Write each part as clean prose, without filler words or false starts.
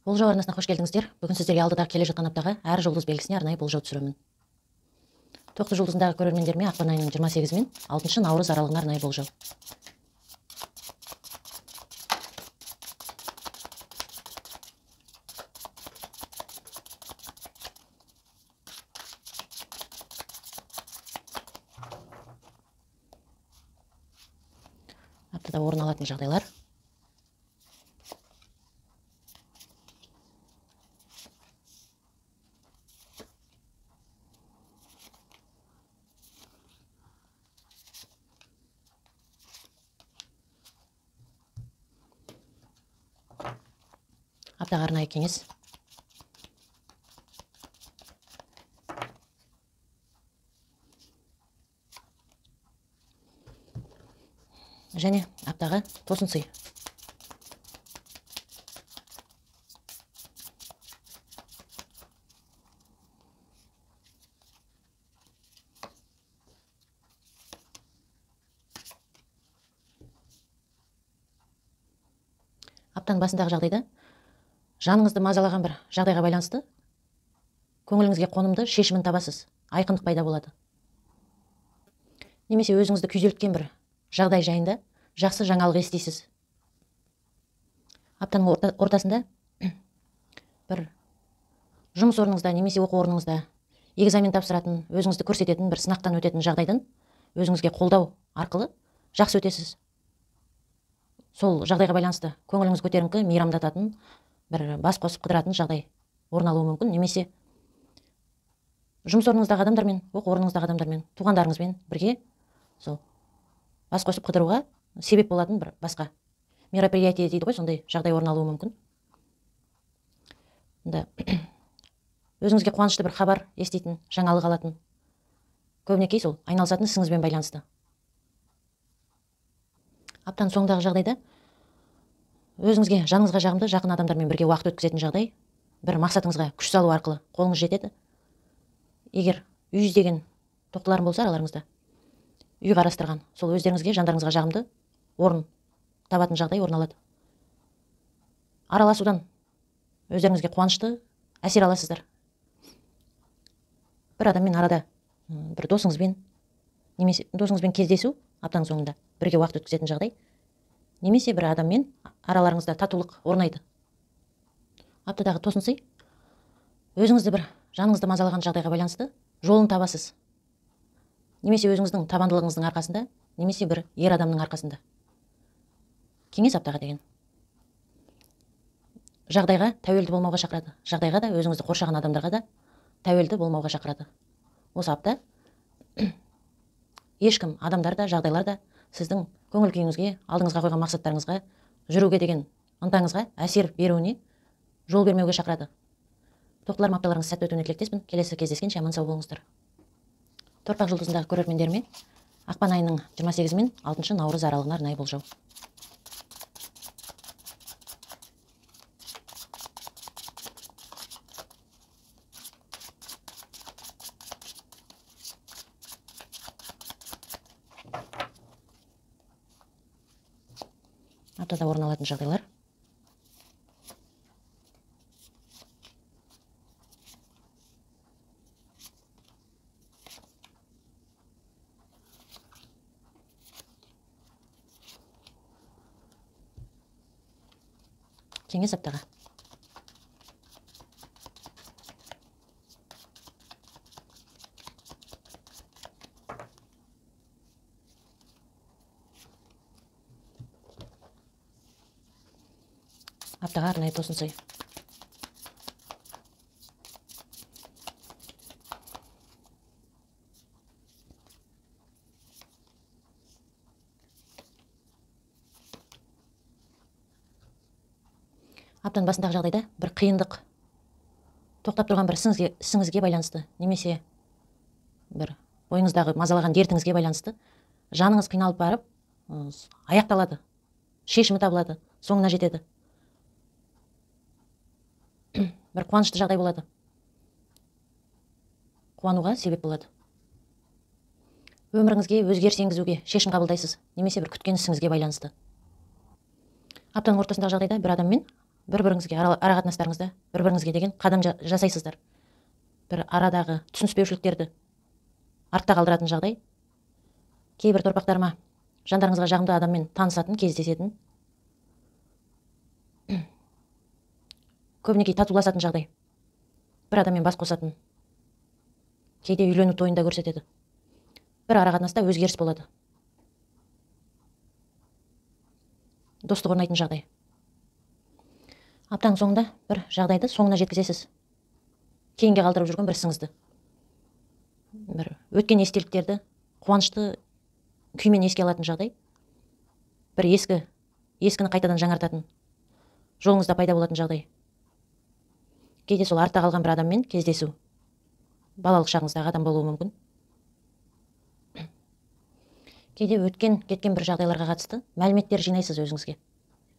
Болжау арнасына қош келдіңіздер. Бүгін сіздерге алдыдағы келе жатқан аптаға әр жұлдыз белгісіне арнайы болжау түсіремін. Тоқты жұлдызындағы көрермендеріме ақпан айының 28 мен 6 наурыз аралығына арнайы болжау. Аптада орын алатын жағдайлар. Аптаға арнайы кеңес. Және аптаға тосын сый. Аптаның басындағы жағдайда жаныңызды мазалаған бір жағдайға байланысты көңіліңізге қонымды шешімін табасыз, айқындық пайда болады. Немесе өзіңізді күйзелткен бір жағдай жайында жақсы жаңалық естисіз. Аптаның ортасында бір жұмыс орныңызда немесе оқу орныңызда экзамен тапсыратын, өзіңізді көрсететін бір сынақтан өтетін жағдайдан өзіңізге қолдау арқылы жақсы өтесіз. Сол жағдайға байланысты көңіліңіз көтеріңкі, мейрамдататын, бір бас қосып қыдыратын жағдай орын алуы мүмкін. Немесе жұмыс орныңыздағы адамдармен, оқу орныңыздағы адамдармен, туғандарыңызбен бірге сол бас қосып қыдыруға себеп болатын бір басқа мероприятие дейді ғой, сондай жағдай орын алуы мүмкін. Өзіңізге қуанышты бір хабар еститін, жаңалық алатын, көбінекей сол айналысатын ісіңізбен байланысты. Аптаның соңындағы жағдайда өзіңізге жаныңызға жағымды жақын адамдармен бірге уақыт өткізетін жағдай, бір мақсатыңызға күш салу арқылы қолыңыз жетеді. Егер үй іздеген тоқтыларым болса араларыңызда, үй қарастырған, сол өздеріңізге, жандарыңызға жағымды орын табатын жағдай орын алады. Араласудан өздеріңізге қуанышты әсер аласыздар. Бір адаммен арада, бір досыңызбен, немесе досыңызбен кездесу аптаның соңында бірге уақыт өткізетін жағдай, немесе бір адаммен араларыңызда татулық орнайды. Аптадағы тосын сый, өзіңізді бір жаныңызды мазалаған жағдайға байланысты жолын табасыз. Немесе өзіңіздің табандылығыңыздың арқасында, немесе бір ер адамның арқасында. Кеңес аптаға деген жағдайға тәуелді болмауға шақырады. Жағдайға да, өзіңізді қоршаған адамдарға да тәуелді болмауға шақырады. Осы апта ешкім, адамдар да, жағдайлар да сіздің көңіл күйіңізге, алдыңызға қойған мақсаттарыңызға, жүруге деген ынтаңызға әсер беруіне жол бермеуге шақырады. Тоқтыларым, апталарыңыз сәтті өтуіне тілектеспін. Келесі кездескенше аман сау болыңыздар. Торпақ жұлдызындағы көрермендеріме ақпан айының 28 мен 6 наурыз аралығына арнайы болжау. Аптада орын алатын жағдайлар. Кеңес аптаға. Аптаға арнайы тосын сый. Аптаның басындағы жағдайда бір қиындық, тоқтап тұрған бір ісіңізге байланысты, немесе бір ойыңыздағы мазалаған дертіңізге байланысты жаныңыз қиналып барып, аяқталады, шешімі табылады, соңына жетеді. Бір қуанышты жағдай болады. Қуануға себеп болады. Өміріңізге өзгеріс енгізуге шешім қабылдайсыз, немесе бір күткен ісіңізге байланысты. Аптаның ортасындағы жағдайда бір адаммен бір-біріңізге ара қатынастарыңызда бір-біріңізге деген қадам жасайсыздар. Бір арадағы түсініспеушіліктерді артта қалдыратын жағдай. Кейбір торпақтарыма жандарыңызға жағымды адаммен танысатын, кездесетін, көбінесе татуласатын жағдай. Бір адаммен бас қосатын, кейде үйлену тойында көрсетеді. Бір ара қатынаста өзгеріс болады. Достық орнайтын жағдай. Аптаның соңында бір жағдайды соңына жеткізесіз. Кейінге қалдырып жүрген бір ісіңізді. Бір өткен естеліктерді қуанышты күймен еске алатын жағдай. Бір ескіні қайтадан жаңартатын жолыңызда пайда болатын жағдай. Кейде сол артта қалған бір адаммен кездесу. Балалық шағыңыздағы адам болуы мүмкін. Кейде өткен кеткен бір жағдайларға қатысты мәліметтер жинайсыз өзіңізге.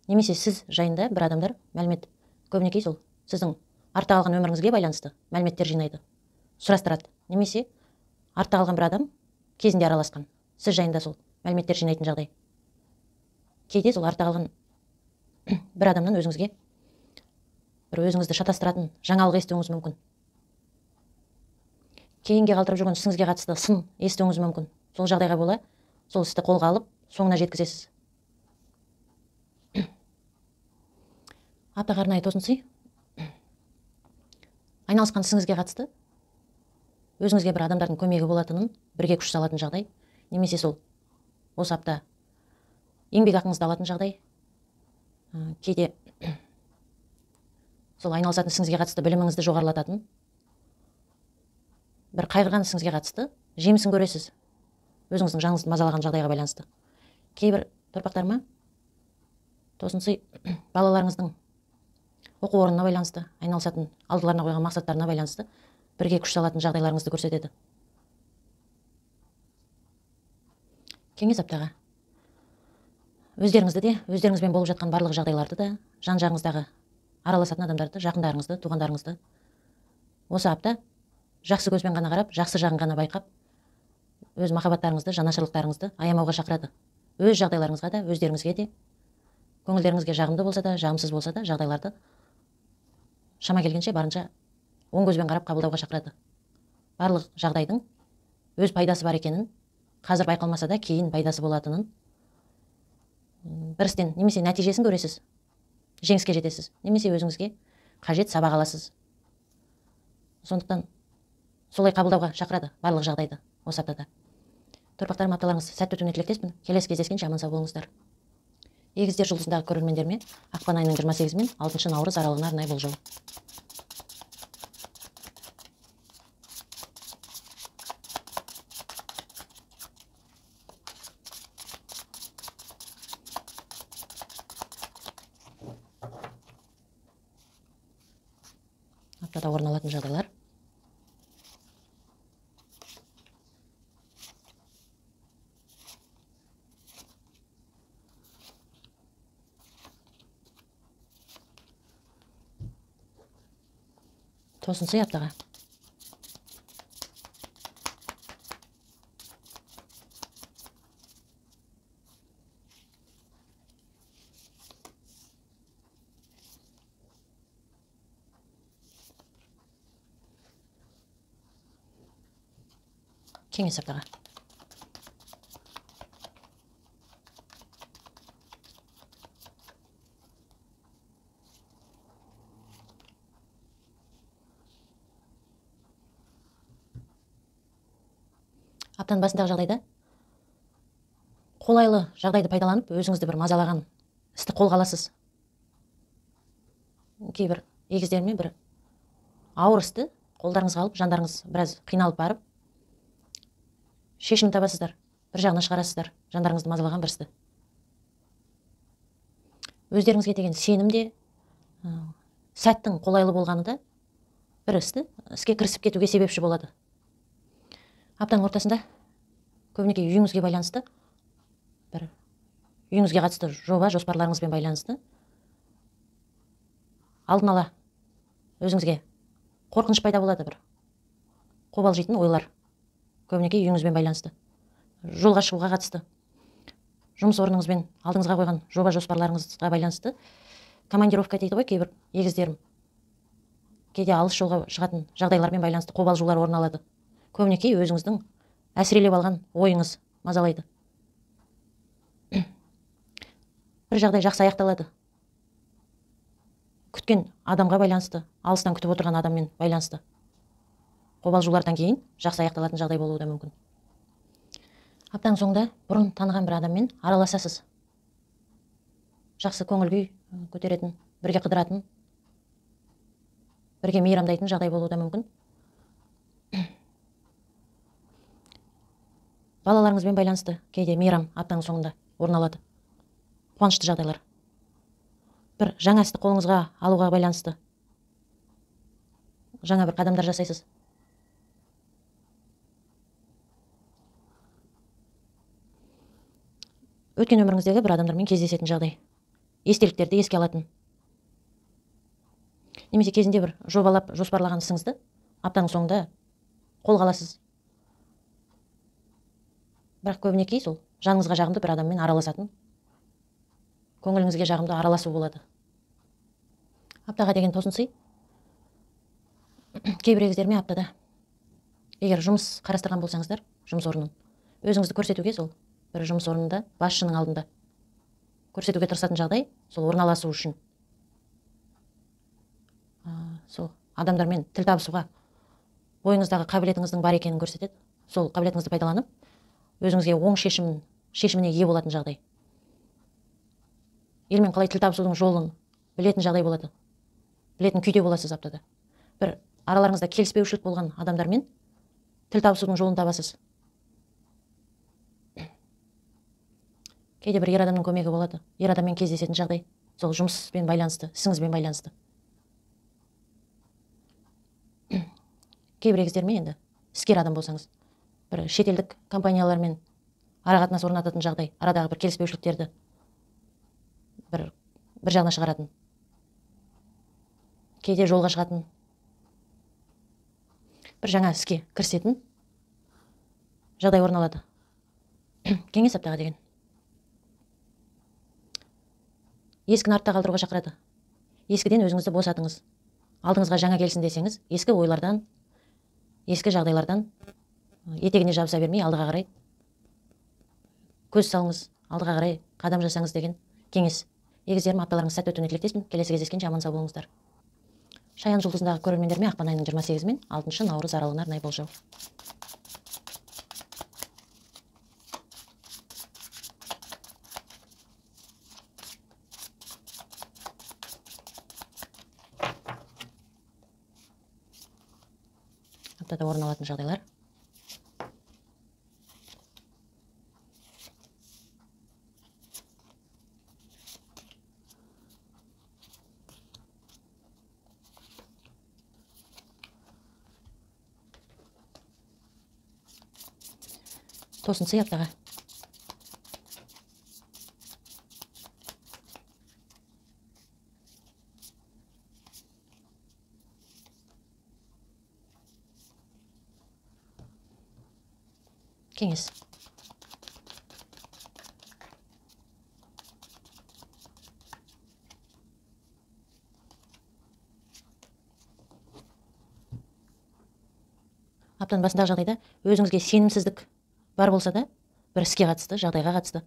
Немесе сіз жайында бір адамдар мәлімет, көбінесе сол сіздің артта қалған өміріңізге байланысты мәліметтер жинайды, сұрастырады. Немесе артта қалған бір адам кезінде араласқан, сіз жайында сол мәліметтер жинайтын жағдай. Кейде сол артта қалған бір адамнан өзіңізге бір өзіңізді шатастыратын жаңалық естуіңіз мүмкін. Кейінге қалдырып жүрген ісіңізге қатысты сын естуіңіз мүмкін. Сол жағдайға бола сол істі қолға алып соңына жеткізесіз. Аптаға арнайы тосын сый. Айналысқан ісіңізге қатысты өзіңізге бір адамдардың көмегі болатынын, бірге күш салатын жағдай. Немесе сол осы апта еңбек ақыңызды алатын жағдай. Кейде сол айналысатын ісіңізге қатысты біліміңізді жоғарылататын, бір қайғырған ісіңізге қатысты жемісін көресіз. Өзіңіздің жаныңызды мазалаған жағдайға байланысты. Кейбір торпақтарыма тосын сый балаларыңыздың оқу орнына байланысты, айналысатын алдыларына қойған мақсаттарына байланысты бірге күш салатын жағдайларыңызды көрсетеді. Кеңес аптаға. Өздеріңізді де, өздеріңізбен болып жатқан барлық жағдайларды да, жан-жағыңыздағы араласатын адамдарды, жақындарыңызды, туғандарыңызды осы апта жақсы көзбен ғана қарап, жақсы жағын ғана байқап, өз махаббаттарыңызды, жанашырлықтарыңызды аямауға шақырады. Өз жағдайларыңызға да, өздеріңізге де, көңілдеріңізге жағымды болса да, жағымсыз болса да, жағдайларды шама келгенше барынша оң көзбен қарап қабылдауға шақырады. Барлық жағдайдың өз пайдасы бар екенін, қазір байқалмаса да кейін пайдасы болатынын, бір істен немесе нәтижесін көресіз, жеңіске жетесіз, немесе өзіңізге қажет сабақ аласыз. Сондықтан солай қабылдауға шақырады барлық жағдайды осы аптада. Торпақтарым, апталарыңыз сәтті өтуіне тілектеспін. Келесі кездескенше аман сау болыңыздар. Егіздер жұлдызындағы көрермендеріме ақпан айының 28 мен 6 наурыз аралығына арнайы болжау. Аптада орын алатын жағдайлар. Тосын сый аптаға. Кеңес аптаға. Аптаның басындағы жағдайда қолайлы жағдайды пайдаланып, өзіңізді бір мазалаған істі қолға аласыз. Кейбір егіздермен бір ауыр істі қолдарыңызға алып, жандарыңыз біраз қиналып барып, шешім табасыздар, бір жағына шығарасыздар, жандарыңызды мазалаған бір істі. Өздеріңізге деген сенімде, сәттің қолайлы болғаны да бір іске кірісіп кетуге себепші болады. Аптаның ортасында көбінесе үйіңізге байланысты, бір үйіңізге қатысты жоба, жоспарларыңызбен байланысты алдын ала өзіңізге қорқыныш пайда болады, бір қобалжитын ойлар. Көбінесе үйіңізбен байланысты, жолға шығуға қатысты, жұмыс орныңызбен алдыңызға қойған жоба жоспарларыңызға байланысты командировка дейді ғой кейбір егіздерім. Кейде алыс жолға шығатын жағдайлармен байланысты қобалжулар орын алады. Көбінесе өзіңіздің әсірелеп алған ойыңыз мазалайды. Бір жағдай жақсы аяқталады. Күткен адамға байланысты, алыстан күтіп отырған адаммен байланысты. Қобалжулардан кейін жақсы аяқталатын жағдай болуы да мүмкін. Аптаның соңында бұрын таныған бір адаммен араласасыз. Жақсы көңіл күй көтеретін, бірге қыдыратын, бірге мейрамдайтын жағдай болуы да мүмкін. Балаларыңызбен байланысты кейде мейрам аптаның соңында орын алады. Қуанышты жағдайлар. Бір жаңа істі қолыңызға алуға байланысты жаңа бір қадамдар жасайсыз. Өткен өміріңіздегі бір адамдармен кездесетін жағдай. Естеліктерді еске алатын. Немесе кезінде бір жобалап жоспарлаған ісіңізді аптаның соңында қолға аласыз. Бірақ көбінесе сол жаныңызға жағымды бір адаммен араласатын, көңіліңізге жағымды араласу болады. Аптаға деген тосын сый. Кейбір егіздерме аптада егер жұмыс қарастырған болсаңыздар, жұмыс орнын өзіңізді көрсетуге, сол бір жұмыс орнында басшының алдында көрсетуге тырысатын жағдай, сол орналасу үшін. Сол адамдармен тіл табысуға бойыңыздағы қабілетіңіздің бар екенін көрсетеді. Сол қабілетіңізді пайдаланып, өзіңізге оң шешіміне ие болатын жағдай. Елмен қалай тіл табысудың жолын білетін жағдай болады. Білетін күйде боласыз аптада. Бір араларыңызда келіспеушілік болған адамдармен тіл табысудың жолын табасыз. Кейде бір ер адамның көмегі болады. Ер адаммен кездесетін жағдай. Сол жұмыспен байланысты, ісіңізбен байланысты. Кейбір егіздермен енді іскер адам болсаңыз, бір шетелдік компаниялармен арақатынас орнататын жағдай, арадағы бір келіспеушіліктерді бір жағына шығаратын. Кейде жолға шығатын, бір жаңа іске кірісетін жағдай орын алады. Кеңес аптаға деген. Ескіні артта қалдыруға шақырады. Ескіден өзіңізді босатыңыз. Алдыңызға жаңа келсін десеңіз, ескі ойлардан, ескі жағдайлардан етегіне жабыса бермей, алдыға қарай көз салыңыз, алдыға қарай қадам жасаңыз деген кеңес. Егіздерім, апталарыңыз сәтті өтуіне тілектеспін. Келесі кездескенше аман сау болыңыздар. Шаян жұлдызындағы көрермендеріме ақпан айының 28 мен 6 наурыз аралығына арнайы болжау. Аптада орын алатын жағдайлар. Тосын сый аптаға. Кеңес. Аптаның басындағы жағдайда өзіңізге сенімсіздік бар болса да, бір іске қатысты, жағдайға қатысты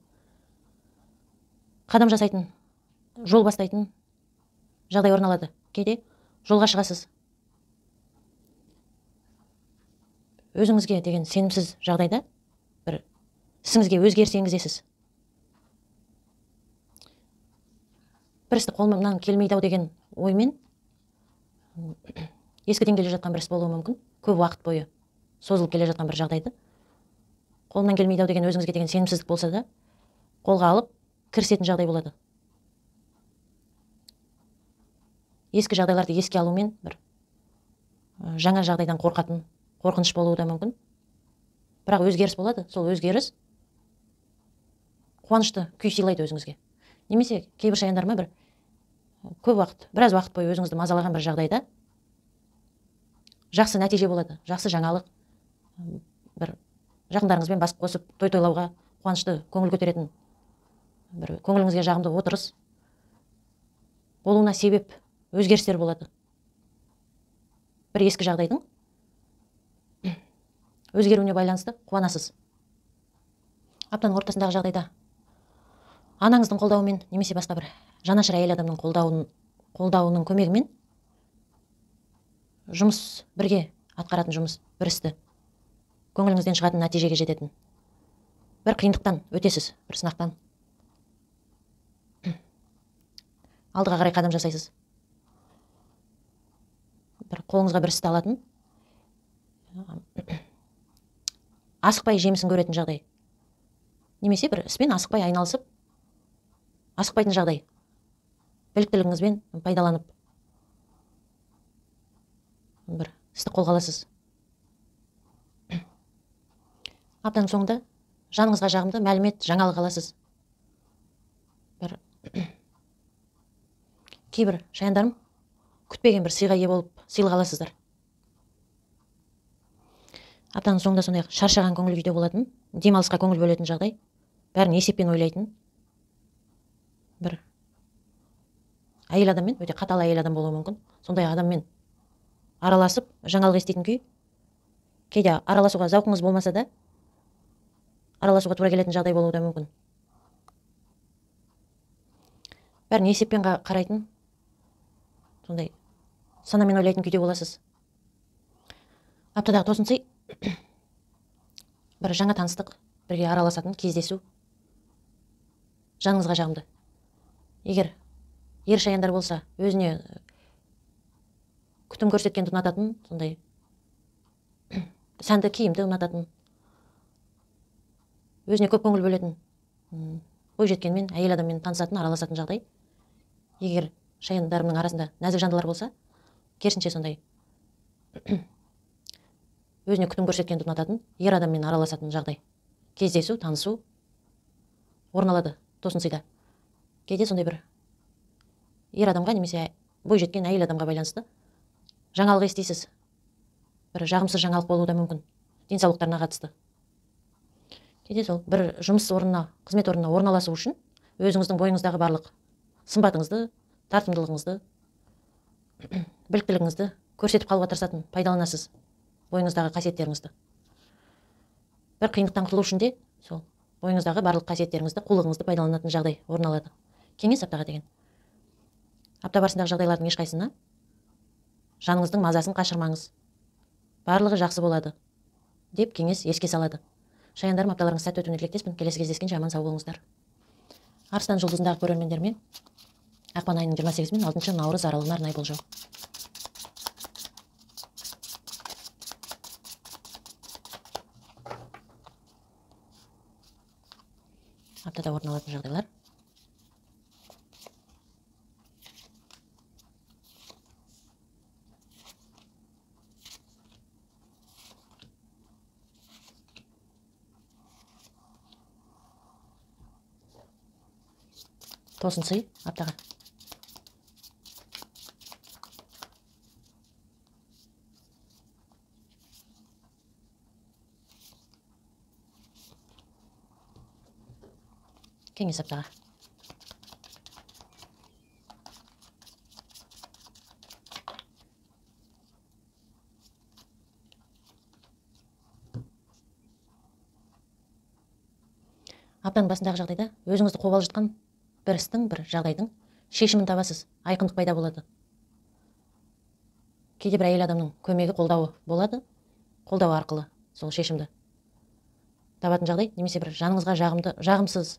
қадам жасайтын, жол бастайтын жағдай орын алады. Кейде жолға шығасыз. Өзіңізге деген сенімсіз жағдайда бір ісіңізге өзгеріс енгізесіз. Бір істі қолымнан келмейді-ау деген оймен ескіден келе жатқан бір іс болуы мүмкін. Көп уақыт бойы созылып келе жатқан бір жағдайды қолымнан келмейді-ау деген өзіңізге деген сенімсіздік болса да, қолға алып кірісетін жағдай болады. Ескі жағдайларды еске алумен бір жаңа жағдайдан қорқатын, қорқыныш болуы да мүмкін. Бірақ өзгеріс болады. Сол өзгеріс қуанышты күй сыйлайды өзіңізге. Немесе кейбір шаяндарма бір көп уақыт, біраз уақыт бойы өзіңізді мазалаған бір жағдайда жақсы нәтиже болады, жақсы жаңалық, бір жақындарыңызбен бас қосып той тойлауға қуанышты көңіл көтеретін, бір көңіліңізге жағымды отырыс болуына себеп өзгерістер болады. Бір ескі жағдайдың өзгеруіне байланысты қуанасыз. Аптаның ортасындағы жағдайда анаңыздың қолдауымен немесе басқа бір жанашыр әйел адамның қолдауының көмегімен жұмыс, бірге атқаратын жұмыс, бір істі көңіліңізден шығатын нәтижеге жететін. Бір қиындықтан өтесіз, бір сынақтан алдыға қарай қадам жасайсыз. Бір қолыңызға бір істі алатын, асықпай жемісін көретін жағдай. Немесе бір іспен асықпай айналысып, асықпайтын жағдай. Біліктілігіңізбен пайдаланып бір істі қолға аласыз. Аптаның соңында жаныңызға жағымды мәлімет, жаңалық аласыз. Бір кейбір шаяндарым күтпеген бір сыйға ие болып сыйлық аласыздар. Аптаның соңында сондай шаршаған көңіл күйде болатын, демалысқа көңіл бөлетін жағдай, бәрін есеппен ойлайтын бір әйел адаммен, өте қатал әйел адам болуы мүмкін. Сондай адаммен араласып, жаңалық еститін күй. Кейде араласуға зауқыңыз болмаса да, араласуға тура келетін жағдай болуы да мүмкін. Бәрін есеппен қарайтын, сондай санамен ойлайтын күйде боласыз. Аптадағы тосын сый бір жаңа таныстық, бірге араласатын кездесу, жаныңызға жағымды. Егер ер шаяндар болса, өзіне күтім көрсеткенді ұнататын, сондай сәнді киімді ұнататын, өзіне көп көңіл бөлетін, бойжеткенмен, әйел адаммен танысатын, араласатын жағдай. Егер шаяндарымның арасында нәзік жандылар болса, керісінше сондай өзіне күтім көрсеткенді ұнататын, ер адаммен араласатын жағдай. Кездесу, танысу орын алады тосын сыйда. Кейде сондай бір ер адамға немесе бойжеткен әйел адамға байланысты жаңалық естисіз. Бір жағымсыз жаңалық болуы да мүмкін, денсаулықтарына қатысты. Кейде сол бір жұмыс орнына, қызмет орнына орналасу үшін өзіңіздің бойыңыздағы барлық сымбатыңызды, тартымдылығыңызды, біліктілігіңізді көрсетіп қалуға тырысатын, пайдаланасыз бойыңыздағы қасиеттеріңізді. Бір қиындықтан құтылу үшін де сол бойыңыздағы барлық қасиеттеріңізді, қулығыңызды пайдаланатын жағдай орын алады. Кеңес аптаға деген. Апта барысындағы жағдайлардың ешқайсына жаныңыздың мазасын қашырмаңыз. Барлығы жақсы болады деп кеңес еске салады. Шаяндарым, апталарыңыз сәтті өтуіне тілектеспін. Келесі кездескенше аман сау болыңыздар. Арыстан жұлдызындағы көрермендеріме ақпан айының 28 мен 6 наурыз аралығына арнайы болжау. Аптада орын алатын жағдайлар. Тосын сый аптаға. Кеңес аптаға. Аптаның басындағы жағдайда өзіңізді қобалжытқан бір істің, бір жағдайдың шешімін табасыз, айқындық пайда болады. Кейде бір әйел адамның көмегі, қолдауы болады, қолдау арқылы сол шешімді табатын жағдай, немесе бір жаныңызға жағымсыз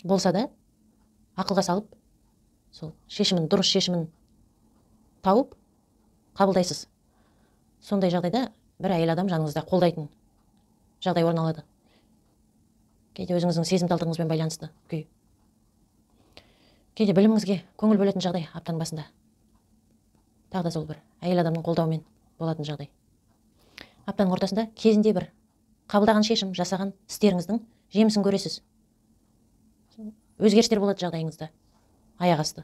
болса да ақылға салып, сол шешімін, дұрыс шешімін тауып қабылдайсыз. Сондай жағдайда бір әйел адам жаныңызда қолдайтын жағдай орын алады. Кейде өзіңіздің сезімталдығыңызбен байланысты күй. Кейде біліміңізге көңіл бөлетін жағдай аптаның басында. Тағы да сол бір әйел адамның қолдауымен болатын жағдай. Аптаның ортасында кезінде бір қабылдаған шешім, жасаған істеріңіздің жемісін көресіз. Өзгерістер болады жағдайыңызда, аяқ асты.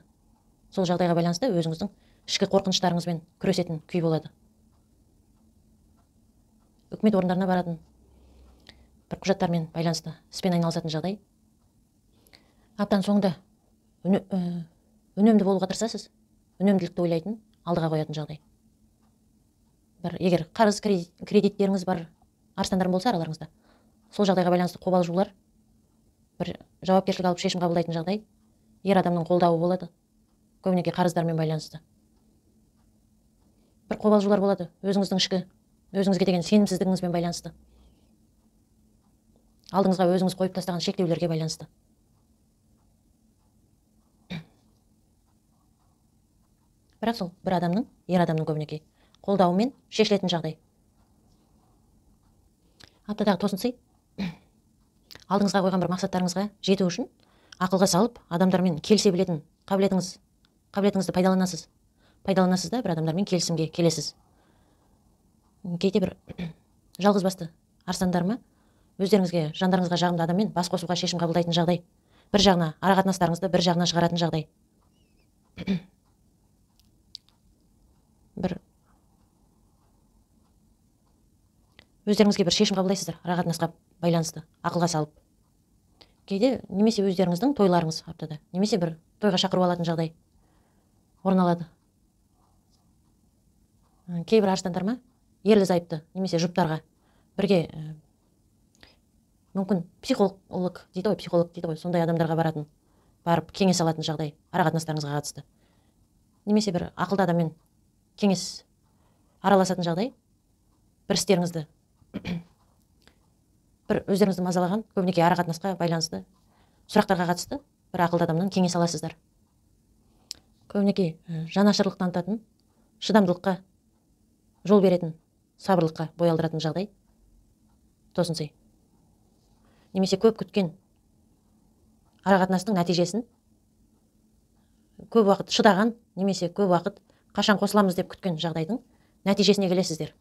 Сол жағдайға байланысты өзіңіздің ішкі қорқыныштарыңызбен күресетін күй болады. Үкімет орындарына баратын, бір құжаттармен байланысты іспен айналысатын жағдай. Аптаның соңында үнемді болуға тырысасыз, үнемділікті ойлайтын, алдыға қоятын жағдай. Бір егер қарыз кредиттеріңіз бар арыстандарым болса араларыңызда, сол жағдайға байланысты қобалжулар, бір жауапкершілік алып шешім қабылдайтын жағдай ер адамның қолдауы болады, көбінесе қарыздармен байланысты. Бір қобалжулар болады, өзіңіздің ішкі, өзіңізге деген сенімсіздігіңізбен байланысты, алдыңызға өзіңіз қойып тастаған шектеулерге байланысты. Бірақ сол бір адамның, ер адамның көбінесе қолдауымен шешілетін жағдай. Аптадағы тосын сый, алдыңызға қойған бір мақсаттарыңызға жету үшін ақылға салып, адамдармен келісе білетін қабілетіңізді пайдаланасыз да, бір адамдармен келісімге келесіз. Кейде бір жалғыз басты арыстандарыма, өздеріңізге, жандарыңызға жағымды адаммен бас қосуға шешім қабылдайтын жағдай. Бір жағына арақатынастарыңызды бір жағына шығаратын жағдай. Бір өздеріңізге бір шешім қабылдайсыздар арақатынасқа байланысты, ақылға салып. Кейде немесе өздеріңіздің тойларыңыз аптада, немесе бір тойға шақырып алатын жағдай орын алады. Кейбір арыстандарыма ерлі зайыпты немесе жұптарға бірге мүмкін психолог дейді ғой, сондай адамдарға барып кеңес алатын жағдай арақатынастарыңызға қатысты. Немесе бір ақылды адаммен кеңес араласатын жағдай, бір істеріңізді, бір өздеріңізді мазалаған, көбінесе арақатынасқа байланысты сұрақтарға қатысты бір ақылды адамнан кеңес аласыздар. Көбінесе жанашырлық танытатын, шыдамдылыққа жол беретін, сабырлыққа бой алдыратын жағдай тосын сый. Немесе көп күткен арақатынастың нәтижесін көп уақыт шыдаған, немесе көп уақыт қашан қосыламыз деп күткен жағдайдың нәтижесіне келесіздер.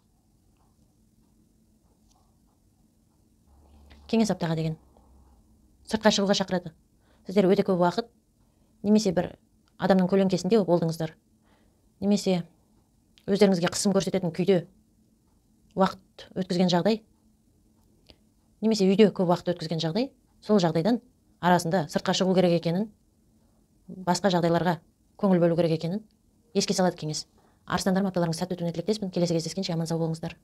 Кеңес аптаға деген сыртқа шығуға шақырады. Сіздер өте көп уақыт немесе бір адамның көлеңкесінде болдыңыздар, немесе өздеріңізге қысым көрсететін күйде уақыт өткізген жағдай, немесе үйде көп уақыт өткізген жағдай, сол жағдайдан арасында сыртқа шығу керек екенін, басқа жағдайларға көңіл бөлу керек екенін еске салады кеңес. Арыстандарым, апталарыңыз сәтті өтуіне тілектеспін. Келесі кездескенше аман сау болыңыздар.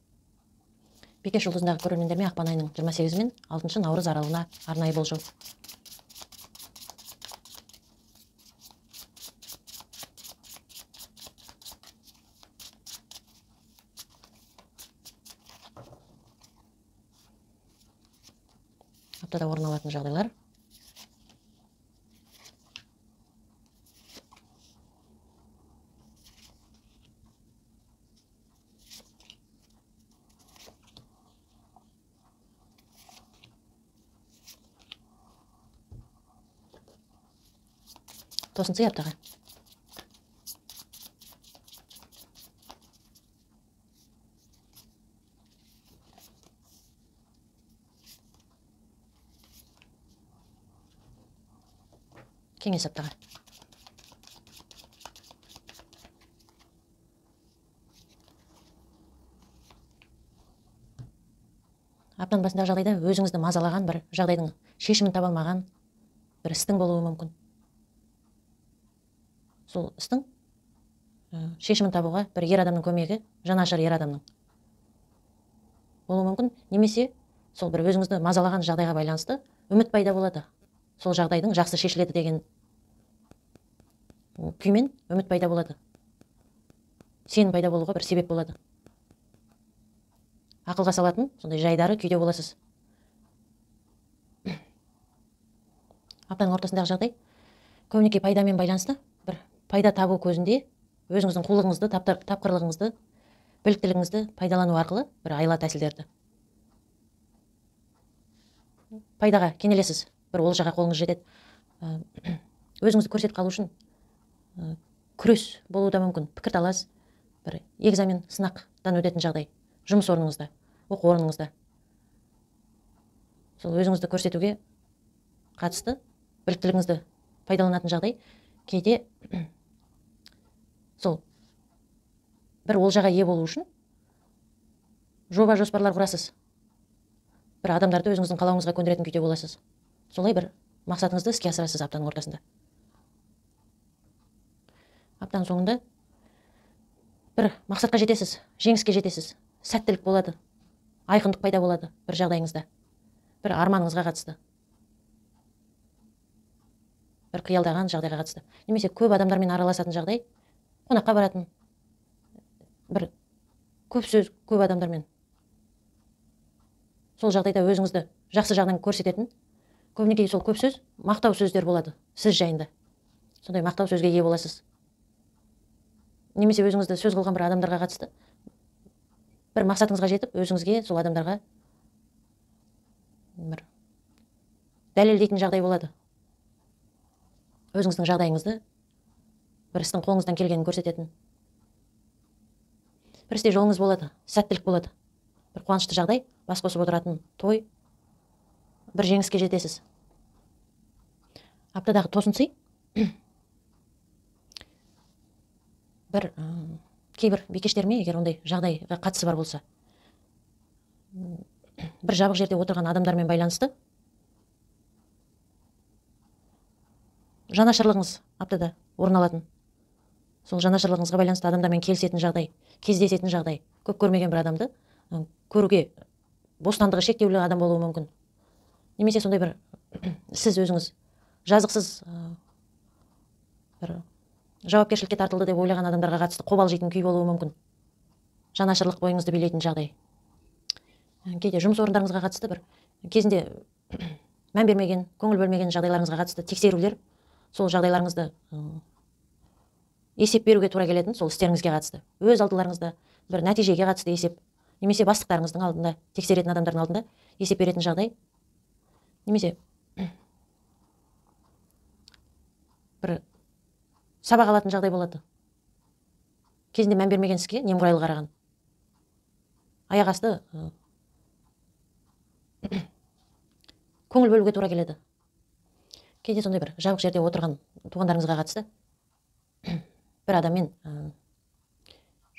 Бикеш жұлдызындағы көрермендеріме ақпан айының 28 мен 6 наурыз аралығына арнайы болжау. Аптада орын алатын жағдайлар. Тосын сый аптаға. Кеңес аптаға. Аптаның басындағы жағдайда өзіңізді мазалаған бір жағдайдың шешімін таба алмаған бір істің болуы мүмкін. Сол істің шешімін табуға бір ер адамның көмегі, жанашыр ер адамның болуы мүмкін. Немесе сол бір өзіңізді мазалаған жағдайға байланысты үміт пайда болады. Сол жағдайдың жақсы шешіледі деген күймен үміт пайда болады. Сенім пайда болуға бір себеп болады. Ақылға салатын сондай жайдары күйде боласыз. Аптаның ортасындағы жағдай көбінесе пайдамен байланысты, бір пайда табу көзінде өзіңіздің қулығыңызды, тапқырлығыңызды, біліктілігіңізді пайдалану арқылы бір айла тәсілдерді. Пайдаға кенелесіз, бір олжаға қолыңыз жетеді. Өзіңізді көрсетіп қалу үшін күрес болуы да мүмкін, пікірталас, бір экзамен, сынақтан өтетін жағдай, жұмыс орныңызда, оқу орныңызда. Сол өзіңізді көрсетуге қатысты біліктілігіңізді пайдаланатын жағдай. Кейде сол бір олжаға ие болу үшін жоба жоспарлар құрасыз. Бір адамдарды өзіңіздің қалауыңызға көндіретін күйде боласыз. Солай бір мақсатыңызды іске асырасыз аптаның ортасында. Аптаның соңында бір мақсатқа жетесіз, жеңіске жетесіз, сәттілік болады, айқындық пайда болады бір жағдайыңызда, бір арманыңызға қатысты, бір қиялдаған жағдайға қатысты, немесе көп адамдармен араласатын жағдай, қонаққа баратын, бір көп сөз, көп адамдармен. Сол жағдайда өзіңізді жақсы жағынан көрсететін, көбінесе сол көп сөз, мақтау сөздер болады сіз жайында. Сондай мақтау сөзге ие боласыз. Немесе өзіңізді сөз қылған бір адамдарға қатысты, бір мақсатыңызға жетіп, өзіңізге сол адамдарға бір дәлелдейтін жағдай болады. Өзіңіздің жағдайыңызды бір істің қолыңыздан келгенін көрсететін. Бір істе жолыңыз болады, сәттілік болады. Бір қуанышты жағдай, бас қосып отыратын той, бір жеңіске жетесіз. Аптадағы тосын сый, бір кейбір бикештеріме, егер ондай жағдайға қатысы бар болса, бір жабық жерде отырған адамдармен байланысты жанашырлығыңыз аптада орын алатын. Сол жанашырлығыңызға байланысты адамдармен келісетін жағдай, кездесетін жағдай, көп көрмеген бір адамды көруге бостандығы шектеулі адам болуы мүмкін. Немесе сондай бір сіз өзіңіз жазықсыз бір жауапкершілікке тартылды деп ойлаған адамдарға қатысты қобалжитын күй болуы мүмкін. Жанашырлық бойыңызды билейтін жағдай. Кейде жұмыс орындарыңызға қатысты бір кезінде мән бермеген, көңіл бөлмеген жағдайларыңызға қатысты тексерулер, сол жағдайларыңызды есеп беруге тура келетін, сол істеріңізге қатысты. Өз алдыларыңызда бір нәтижеге қатысты есеп, немесе бастықтарыңыздың алдында, тексеретін адамдардың алдында есеп беретін жағдай. Немесе бір сабақ алатын жағдай болады. Кезінде мән бермеген іске немқұрайлы қараған. Аяқ асты көңіл бөлуге тура келеді. Кейде сондай бір жабық жерде отырған туғандарыңызға қатысты бір адаммен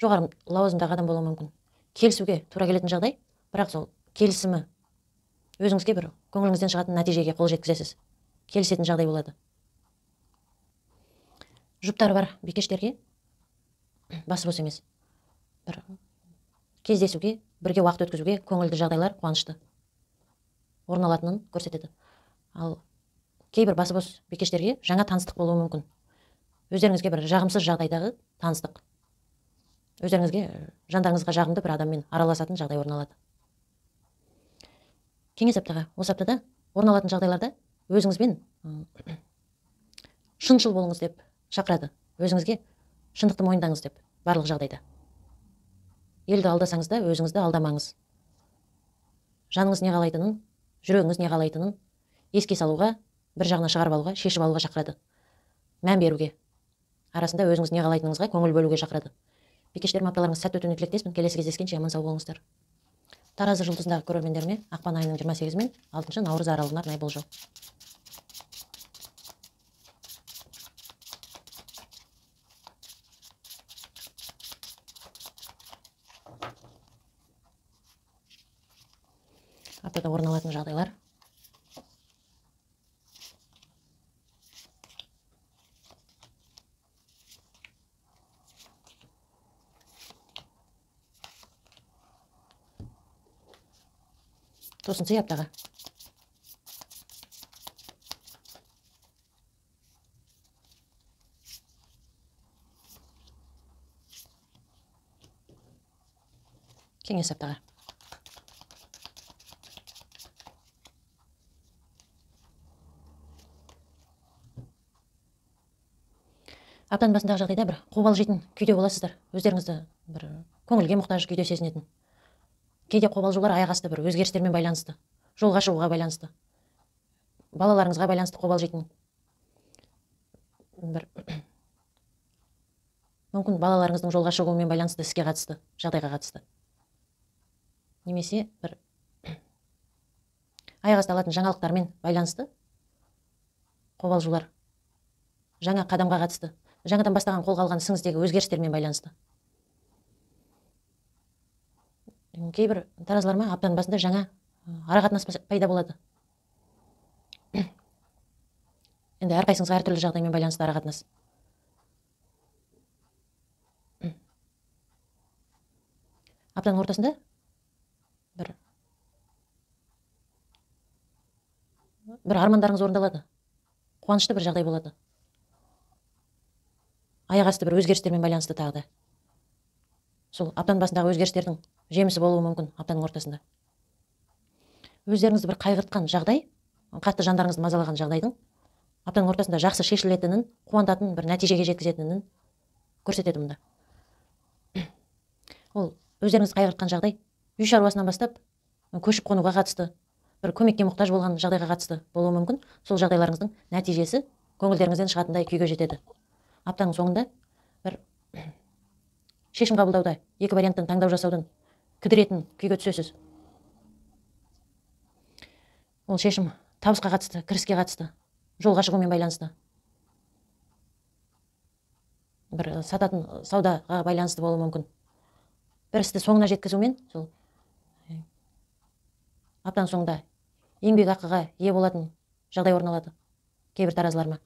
жоғары лауазымдағы адам болуы мүмкін. Келісуге тура келетін жағдай, бірақ сол келісімі өзіңізге бір көңіліңізден шығатын нәтижеге қол жеткізесіз. Келісетін жағдай болады. Жұптары бар бикештерге басы бос емес. Бір кездесуге, бірге уақыт өткізуге көңілді жағдайлар, қуанышты орын алатынын көрсетеді. Ал кейбір басы бос бикештерге жаңа таныстық болуы мүмкін. Өздеріңізге бір жағымсыз жағдайдағы таныстық. Өздеріңізге жандарыңызға жағымды бір адаммен араласатын жағдай орын алады. Кеңес аптаға, осы аптада орын алатын жағдайларда өзіңізбен шыншыл болыңыз деп шақырады. Өзіңізге шындықты мойындаңыз деп барлық жағдайда. Елді алдасаңыз да өзіңізді алдамаңыз. Жаныңыз не қалайтынын, жүрегіңіз не қалайтынын еске салуға, бір жағына шығарып алуға, шешіп алуға шақырады. Мән беруге, арасында өзіңіз не қалайтыныңызға көңіл бөлуге шақырады. Бикештерім, апталарыңыз сәтті өтуіне тілектеспін. Келесі кездескенше аман сау болыңыздар. Таразы жұлдызындағы көрермендеріме ақпан айының 28 мен 6 наурыз аралығына арнайы болжау. Аптада орын алатын жағдайлар. Тосын сый аптаға. Кеңес аптаға. Аптаның басындағы жағдайда бір қобалжитын күйде боласыздар. Өздеріңізді бір көңілге мұқтаж күйде сезінетін. Кейде қобалжулар аяқ асты бір өзгерістермен байланысты, жолға шығуға байланысты, балаларыңызға байланысты қобалжитын. Бір мүмкін балаларыңыздың жолға шығуымен байланысты іске қатысты, жағдайға қатысты. Немесе бір аяқ асты алатын жаңалықтармен байланысты қобалжулар, жаңа қадамға қатысты, жаңадан бастаған қолға алған ісіңіздегі өзгерістермен байланысты. Кейбір таразыларыма аптаның басында жаңа арақатынас пайда болады. Енді әрқайсыңызға әртүрлі жағдаймен байланысты арақатынас. аптаның ортасында бір армандарыңыз орындалады, қуанышты бір жағдай болады. Аяқ асты бір өзгерістермен байланысты тағы да. Сол аптаның басындағы өзгерістердің жемісі болуы мүмкін аптаның ортасында. Өздеріңізді бір қайғыртқан жағдай, қатты жандарыңызды мазалаған жағдайдың аптаның ортасында жақсы шешілетінін, қуантатын бір нәтижеге жеткізетінін көрсетеді мұнда. Ол өздеріңізді қайғыртқан жағдай үй шаруасынан бастап көшіп қонуға қатысты, бір көмекке мұқтаж болған жағдайға қатысты болуы мүмкін. Сол жағдайларыңыздың нәтижесі көңілдеріңізден шығатындай күйге жетеді. Аптаның соңында бір шешім қабылдауда екі варианттан таңдау жасаудан кідіретін күйге түсесіз. Ол шешім табысқа қатысты, кіріске қатысты, жолға шығумен байланысты, бір сататын саудаға байланысты болуы мүмкін. Бір істі соңына жеткізумен сол аптаның соңында еңбек ақыға ие болатын жағдай орын алады кейбір таразыларма.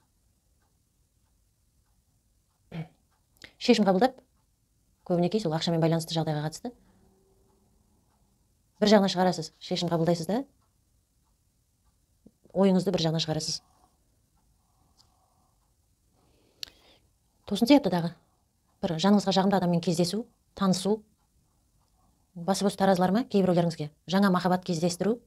Шешім қабылдап, көбінекей сол ақшамен байланысты жағдайға қатысты бір жағына шығарасыз, шешім қабылдайсыз да ойыңызды бір жағына шығарасыз. Тоғызыншы аптадағы бір жаныңызға жағымды адаммен кездесу, танысу, басы бос таразыларма кейбіреулеріңізге жаңа махаббат кездестіру.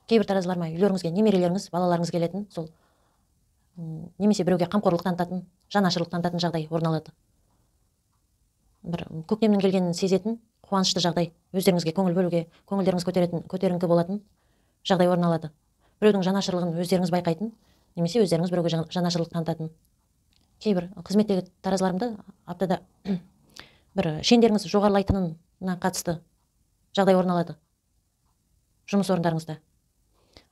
Кейбір таразыларма үйлеріңізге немерелеріңіз, балаларыңыз келетін, сол немесе біреуге қамқорлық танытатын, жанашырлық танытатын жағдай орын алады. Бір көктемнің келгенін сезетін, қуанышты жағдай, өздеріңізге көңіл бөлуге, көңілдеріңіз көтеріңкі болатын жағдай орын алады. Біреудің жанашырлығын өздеріңіз байқайтын, немесе өздеріңіз біреуге жанашырлық танытатын. Кейбір қызметтегі таразыларымды аптада бір шендеріңіз жоғарылайтынына қатысты жағдай орын алады. Жұмыс орындарыңызда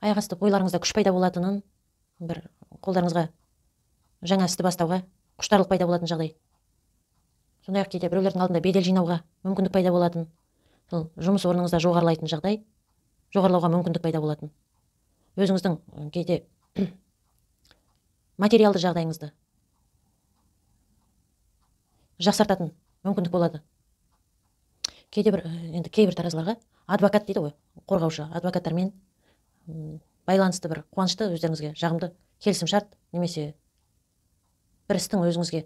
аяқ асты ойларыңызда күш пайда болатынын, бір қолдарыңызға жаңа істі бастауға құштарлық пайда болатын жағдай. Сондай-ақ кейде біреулердің алдында бедел жинауға мүмкіндік пайда болатын, сол жұмыс орныңызда жоғарылайтын жағдай, жоғарылауға мүмкіндік пайда болатын. Өзіңіздің кейде материалды жағдайыңызды жақсартатын мүмкіндік болады. Кейде кейбір таразыларға адвокат дейді ғой, қорғаушы, адвокаттармен байланысты бір қуанышты, өздеріңізге жағымды келісім шарт, немесе бір істің өзіңізге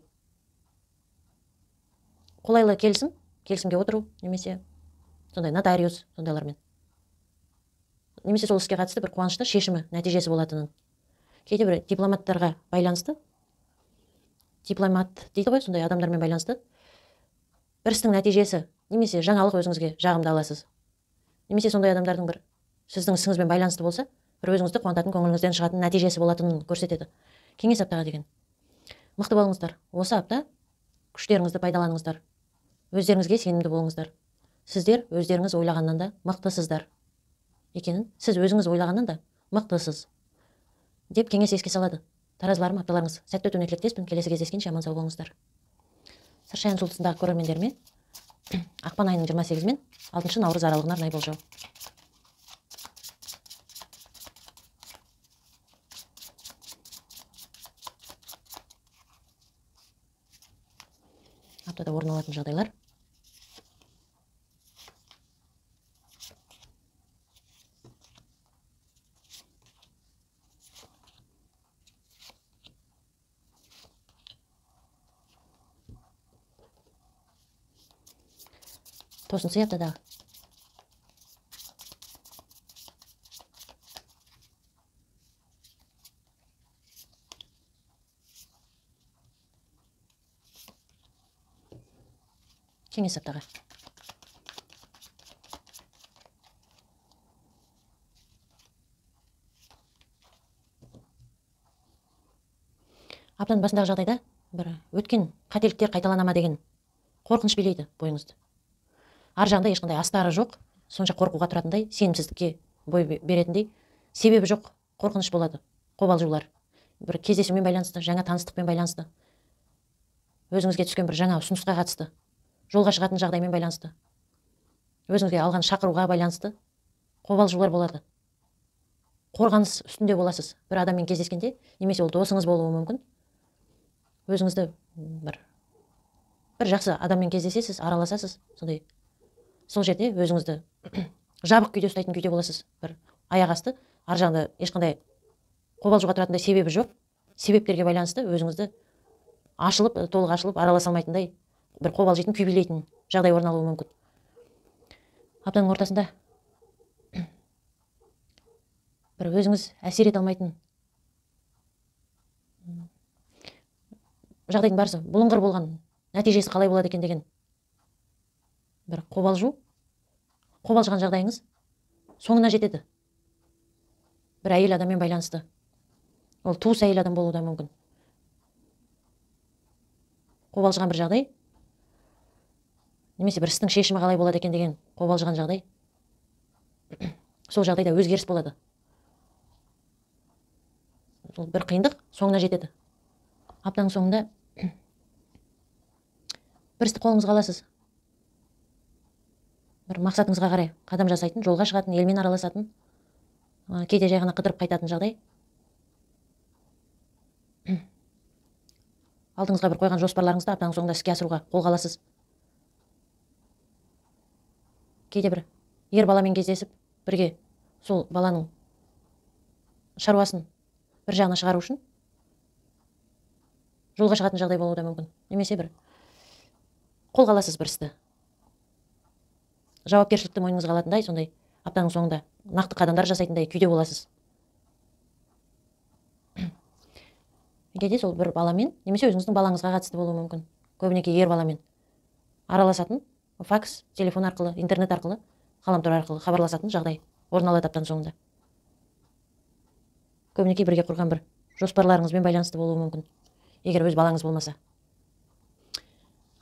қолайлы келісімге отыру, немесе сондай нотариус, сондайлармен, немесе сол іске қатысты бір қуанышты шешімі, нәтижесі болатынын. Кейде бір дипломаттарға байланысты, дипломат дейді ғой, сондай адамдармен байланысты бір істің нәтижесі, немесе жаңалық өзіңізге жағымды аласыз. Немесе сондай адамдардың бір сіздің ісіңізбен байланысты болса, бір өзіңізді қуантатын, көңіліңізден шығатын нәтижесі болатынын көрсетеді. Кеңес аптаға деген. Мықты болыңыздар. Осы апта күштеріңізді пайдаланыңыздар. Өздеріңізге сенімді болыңыздар. Сіздер өздеріңіз ойлағаннан да мықтысыздар екенін, сіз өзіңіз ойлағаннан да мықтысыз деп кеңес еске салады. Таразыларым, апталарыңыз сәтті өтуіне тілектеспін. Келесі кездескенше аман сау болыңыздар. Сыршаян жұлдызындағы көрермендеріме ақпан айының 28 мен 6 наурыз аралығына арнайы болжау. Аптада орын алатын жағдайлар. Тоғызыншы аптадағы. Кеңес аптаға. Аптаның басындағы жағдайда бір өткен қателіктер қайталана ма деген қорқыныш билейді бойыңызды. Ар жағында ешқандай астары жоқ, сонша қорқуға тұратындай, сенімсіздікке бой беретіндей себебі жоқ қорқыныш болады. Қобалжулар, бір кездесумен байланысты, жаңа таныстықпен байланысты, өзіңізге түскен бір жаңа ұсынысқа қатысты, жолға шығатын жағдаймен байланысты, өзіңізге алған шақыруға байланысты қобалжулар болады. Қорғаныс үстінде боласыз бір адаммен кездескенде, немесе ол досыңыз болуы мүмкін. Өзіңізді бір бір жақсы адаммен кездесесіз, араласасыз, сондай сол жерде өзіңізді жабық күйде ұстайтын күйде боласыз. Бір аяқ асты, ар жағында ешқандай қобалжуға тұратындай себебі жоқ. Себептерге байланысты өзіңізді ашылып, толық ашылып, араласа алмайтындай бір қобалжитын, күй билейтін жағдай орын алуы мүмкін. Аптаның ортасында бір өзіңіз әсер ете алмайтын жағдайдың барысы, бұлыңғыр болған нәтижесі қалай болады екен деген бір қобалжыған жағдайыңыз соңына жетеді. Бір әйел адаммен байланысты. Ол туыс әйел адам болуы да мүмкін. Қобалжыған бір жағдай, немесе бір істің шешімі қалай болады екен деген қобалжыған жағдай. Сол жағдайда өзгеріс болады. Сол бір қиындық соңына жетеді. Аптаның соңында бір істі қолыңызға аласыз. Бір мақсатыңызға қарай қадам жасайтын, жолға шығатын, елмен араласатын, кейде жай ғана қыдырып қайтатын жағдай. Алдыңызға бір қойған жоспарларыңызды аптаның соңында іске асыруға қолға аласыз. Кейде бір ер баламен кездесіп, бірге сол баланың шаруасын бір жағына шығару үшін жолға шығатын жағдай болуы да мүмкін. Немесе бір қолға аласыз бір істі. Жауапкершілікті мойныңызға алатындай, сондай аптаның соңында нақты қадамдар жасайтындай күйде боласыз. Кейде сол бір баламен, немесе өзіңіздің балаңызға қатысты болуы мүмкін. Көбінесе ер баламен араласатын, факс, телефон арқылы, интернет арқылы, ғаламтор арқылы хабарласатын жағдай орын алады аптаның соңында. Көбінесе бірге құрған бір жоспарларыңызбен байланысты болуы мүмкін, егер өз балаңыз болмаса.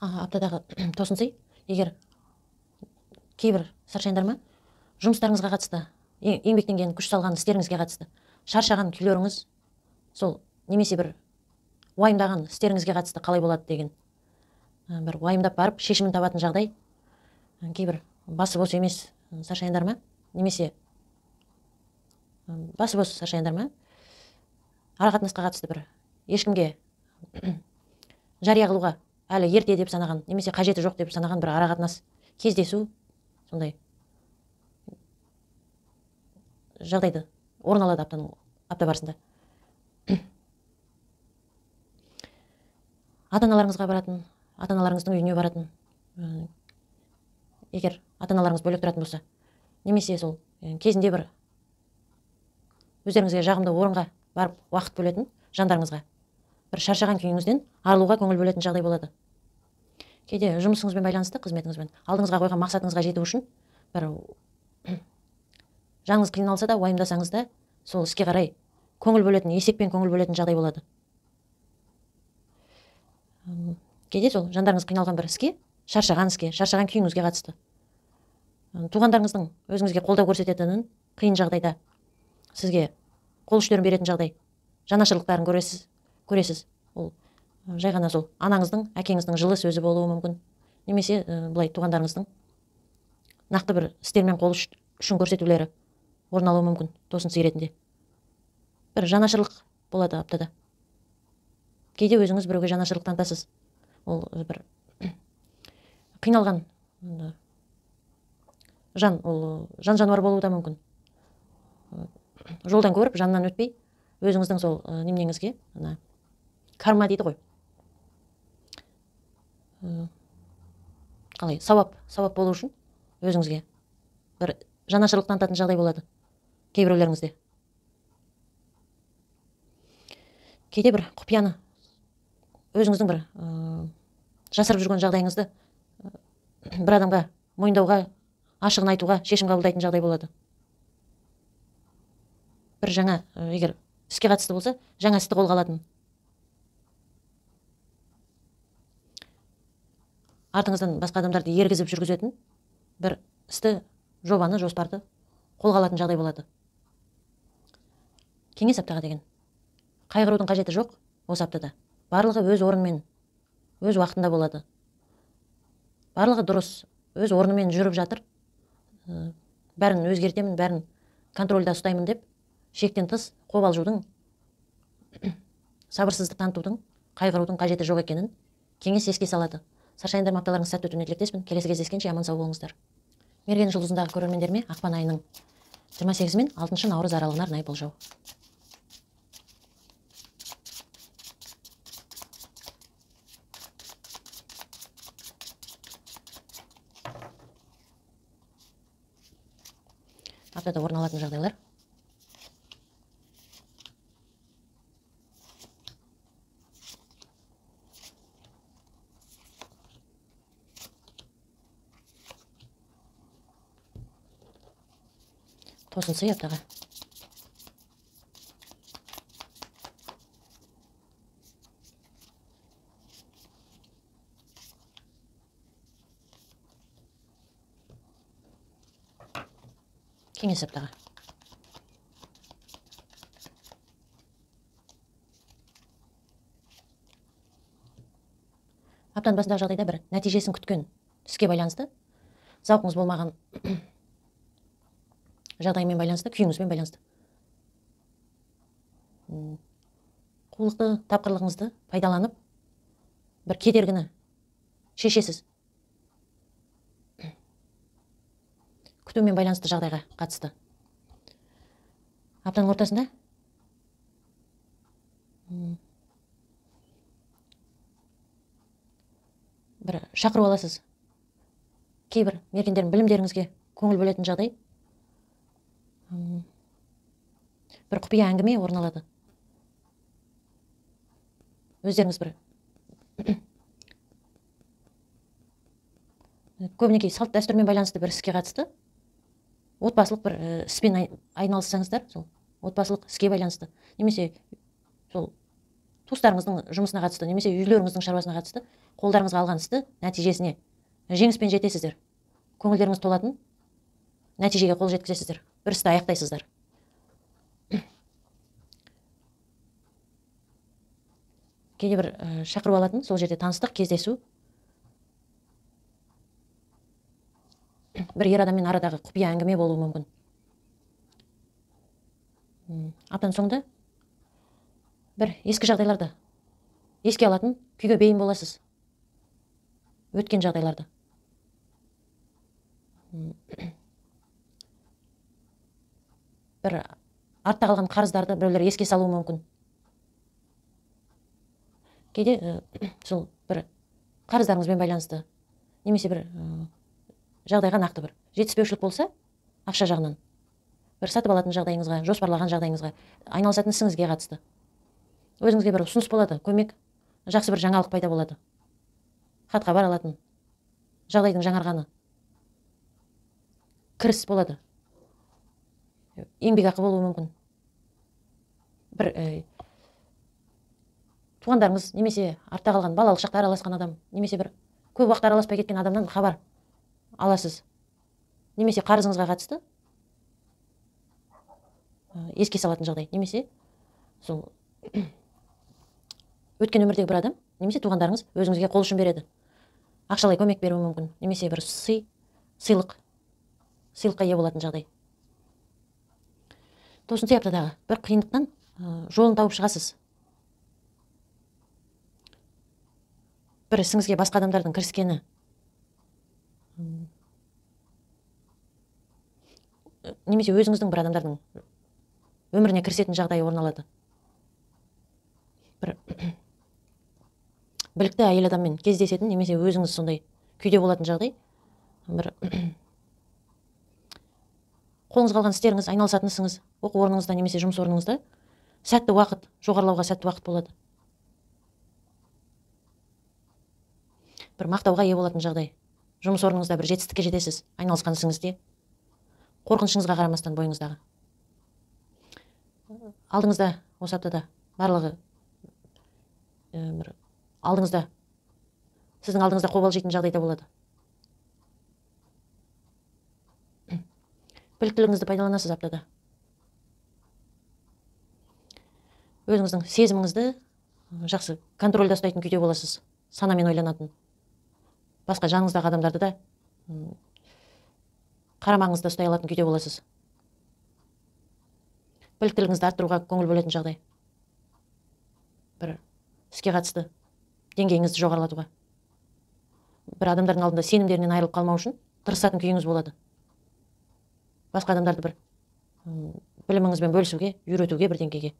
Аптадағы тосынсый, егер кейбір саршайындарма жұмыстарыңызға қатысты, еңбектенген, күш салған істеріңізге қатысты шаршаған күйлеріңіз, сол немесе бір уайымдаған істеріңізге қатысты қалай болады деген бір уайымдап барып шешімін табатын жағдай. Кейбір басы бос емес саршайындарма, немесе басы бос саршайындарма арақатынасқа қатысты бір ешкімге жария қылуға әлі ерте деп санаған, немесе қажеті жоқ деп санаған бір арақатынас кездесу, сондай жағдайды орын алады апта барысында. Ата-аналарыңызға баратын, ата-аналарыңыздың үйіне баратын, егер ата-аналарыңыз бөлек тұратын болса, немесе сол кезінде бір өздеріңізге жағымды орынға барып уақыт бөлетін жандарыңызға бір шаршаған күйіңізден арылуға көңіл бөлетін жағдай болады. Кейде жұмысыңызбен байланысты, қызметіңізбен алдыңызға қойған мақсатыңызға жету үшін бір жаныңыз қиналса да, уайымдасаңыз да, сол іске қарай көңіл бөлетін, есеппен көңіл бөлетін жағдай болады. Кейде сол жандарыңыз қиналған бір іске, шаршаған күйіңізге қатысты туғандарыңыздың өзіңізге қолдау көрсететінін, қиын жағдайда сізге қол ұштерін беретін жағдай, жанашырлықтарын көресіз. Ол жай ғана сол анаңыздың, әкеңіздің жылы сөзі болуы мүмкін, немесе былай туғандарыңыздың нақты бір істермен қол ұшын көрсетулері орын алуы мүмкін, тосынсый ретінде. Бір жанашырлық болады аптада. Кейде өзіңіз біреуге жанашырлық танытасыз. Ол бір қиналған жан, ол жан жануар болуы да мүмкін. Жолдан көріп, жанынан өтпей, өзіңіздің сол немнеңізге, карма дейді ғой. Қалай, сауап болу үшін өзіңізге бір жанашырлық танытатын жағдай болады кейбіреулеріңізде. Кейде бір құпияны, өзіңіздің бір жасырып жүрген жағдайыңызды бір адамға мойындауға, ашығын айтуға шешім қабылдайтын жағдай болады. Бір жаңа, егер іске қатысты болса, жаңа істі қолға алатын. Артыңыздан басқа адамдарды ергізіп жүргізетін бір істі, жобаны, жоспарды қолға алатын жағдай болады. Кеңес аптаға деген. Қайғырудың қажеті жоқ осы аптада. Барлығы өз орнымен, өз уақытында болады. Барлығы дұрыс, өз орнымен жүріп жатыр. Бәрін өзгертемін, бәрін контрольда ұстаймын деп, шектен тыс қобалжудың, сабырсыздық танытудың, қайғырудың қажеті жоқ екенін кеңес еске салады. Саршайындар апталарыңыз сәтті өтуіне тілектеспін. Келесі кездескенше аман сау болыңыздар. Мерген жұлдызындағы көрермендеріме ақпан айының 28 мен 6 наурыз аралығына арнайы болжау. Аптада орын алатын жағдайлар. Тосын сый аптаға. Кеңес аптаға. Аптаның басындағы жағдайда бір нәтижесін күткен іске байланысты, зауқыңыз болмаған жағдаймен байланысты, күйіңізбен байланысты. Қулықты, тапқырлығыңызды пайдаланып, бір кедергіні шешесіз. Күтумен байланысты жағдайға қатысты. Аптаның ортасында бір шақыру аласыз. Кейбір мергендердің білімдеріңізге көңіл бөлетін жағдай. Бір құпия әңгіме орын алады. Өздеріңіз бір көбінекей салт дәстүрмен байланысты бір іске қатысты. Отбасылық бір іспен айналыссаңыздар, сол отбасылық іске байланысты, немесе сол туыстарыңыздың жұмысына қатысты, немесе үйлеріңіздің шаруасына қатысты, қолдарыңызға алған істі нәтижесіне жеңіспен жетесіздер. Көңілдеріңіз толатын нәтижеге қол жеткізесіздер. Бір істі аяқтайсыздар. Кейде бір шақыру алатын, сол жерде таныстық, кездесу. Бір ер адаммен арадағы құпия әңгіме болуы мүмкін. Аптаның соңында бір ескі жағдайларды еске алатын, күйге бейім боласыз. Өткен жағдайларды. Бір артта қалған қарыздарды біреулер еске салуы мүмкін. Кейде сол бір қарыздарыңызбен байланысты, немесе бір жағдайға нақты бір жетіспеушілік болса, ақша жағынан, бір сатып алатын жағдайыңызға, жоспарлаған жағдайыңызға, айналысатын ісіңізге қатысты. Өзіңізге бір ұсыныс болады, көмек, жақсы бір жаңалық пайда болады. Хат-хабар алатын, жағдайдың жаңарғаны, кіріс болады. Еңбек ақы болуы мүмкін. Бір туғандарыңыз, немесе артта қалған балалық шақта араласқан адам, немесе бір көп уақыт араласпай кеткен адамнан хабар аласыз. Немесе қарызыңызға қатысты еске салатын жағдай, немесе сол өткен өмірдегі бір адам, немесе туғандарыңыз өзіңізге қол ұшын береді. Ақшалай көмек беруі мүмкін, немесе бір сыйлыққа ие болатын жағдай. Тосын сый аптадағы бір қиындықтан жолын тауып шығасыз. Бір ісіңізге басқа адамдардың кіріскені, немесе өзіңіздің бір адамдардың өміріне кірісетін жағдай орын алады. Бір білікті әйел адаммен кездесетін, немесе өзіңіз сондай күйде болатын жағдай. Бір қолыңыз қалған істеріңіз, айналысатын ісіңіз, оқу орныңызда немесе жұмыс орныңызда сәтті уақыт, жоғарылауға сәтті уақыт болады. Бір мақтауға ие болатын жағдай. Жұмыс орныңызда бір жетістікке жетесіз, айналысқан ісіңізде. Қорқынышыңызға қарамастан бойыңыздағы. Алдыңызда осы аптада барлығы сіздің алдыңызда қобалжитын жағдайда болады. Біліктілігіңізді пайдаланасыз аптада. Өзіңіздің сезіміңізді жақсы контрольда ұстайтын күйде боласыз. Санамен ойланатын. Басқа жаныңыздағы адамдарды да қарамағыңызда ұстай алатын күйде боласыз. Біліктілігіңізді арттыруға көңіл бөлетін жағдай. Бір іске қатысты деңгейіңізді жоғарылатуға. бір адамдардың алдында сенімдерінен айырылып қалмау үшін тырысатын күйіңіз болады. Басқа адамдарды бір біліміңізбен бөлісуге, үйретуге, бірдеңкеге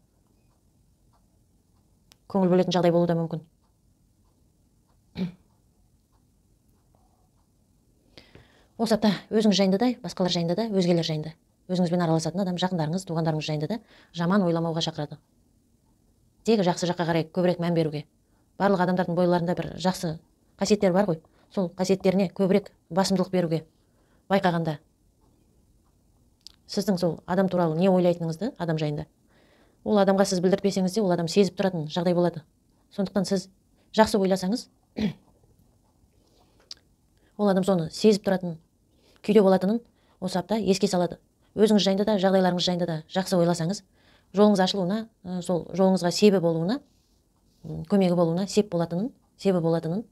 көңіл бөлетін жағдай болуы да мүмкін. Осы апта өзіңіз жайында да, басқалар жайында да, өзгелер жайында, өзіңізбен араласатын адам, жақындарыңыз, туғандарыңыз жайында да жаман ойламауға шақырады. Тек жақсы жаққа қарай көбірек мән беруге. Барлық адамдардың бойларында бір жақсы қасиеттер бар ғой, сол қасиеттеріне көбірек басымдылық беруге. Байқағанда сіздің сол адам туралы не ойлайтыныңызды, адам жайында, ол адамға сіз білдіртпесеңіз де, ол адам сезіп тұратын жағдай болады. Сондықтан сіз жақсы ойласаңыз, ол адам соны сезіп тұратын күйде болатынын осы апта еске салады. Өзіңіз жайында да, жағдайларыңыз жайында да жақсы ойласаңыз, жолыңыз ашылуына, сол жолыңызға себеп болуына, көмегі болуына себеп болатынын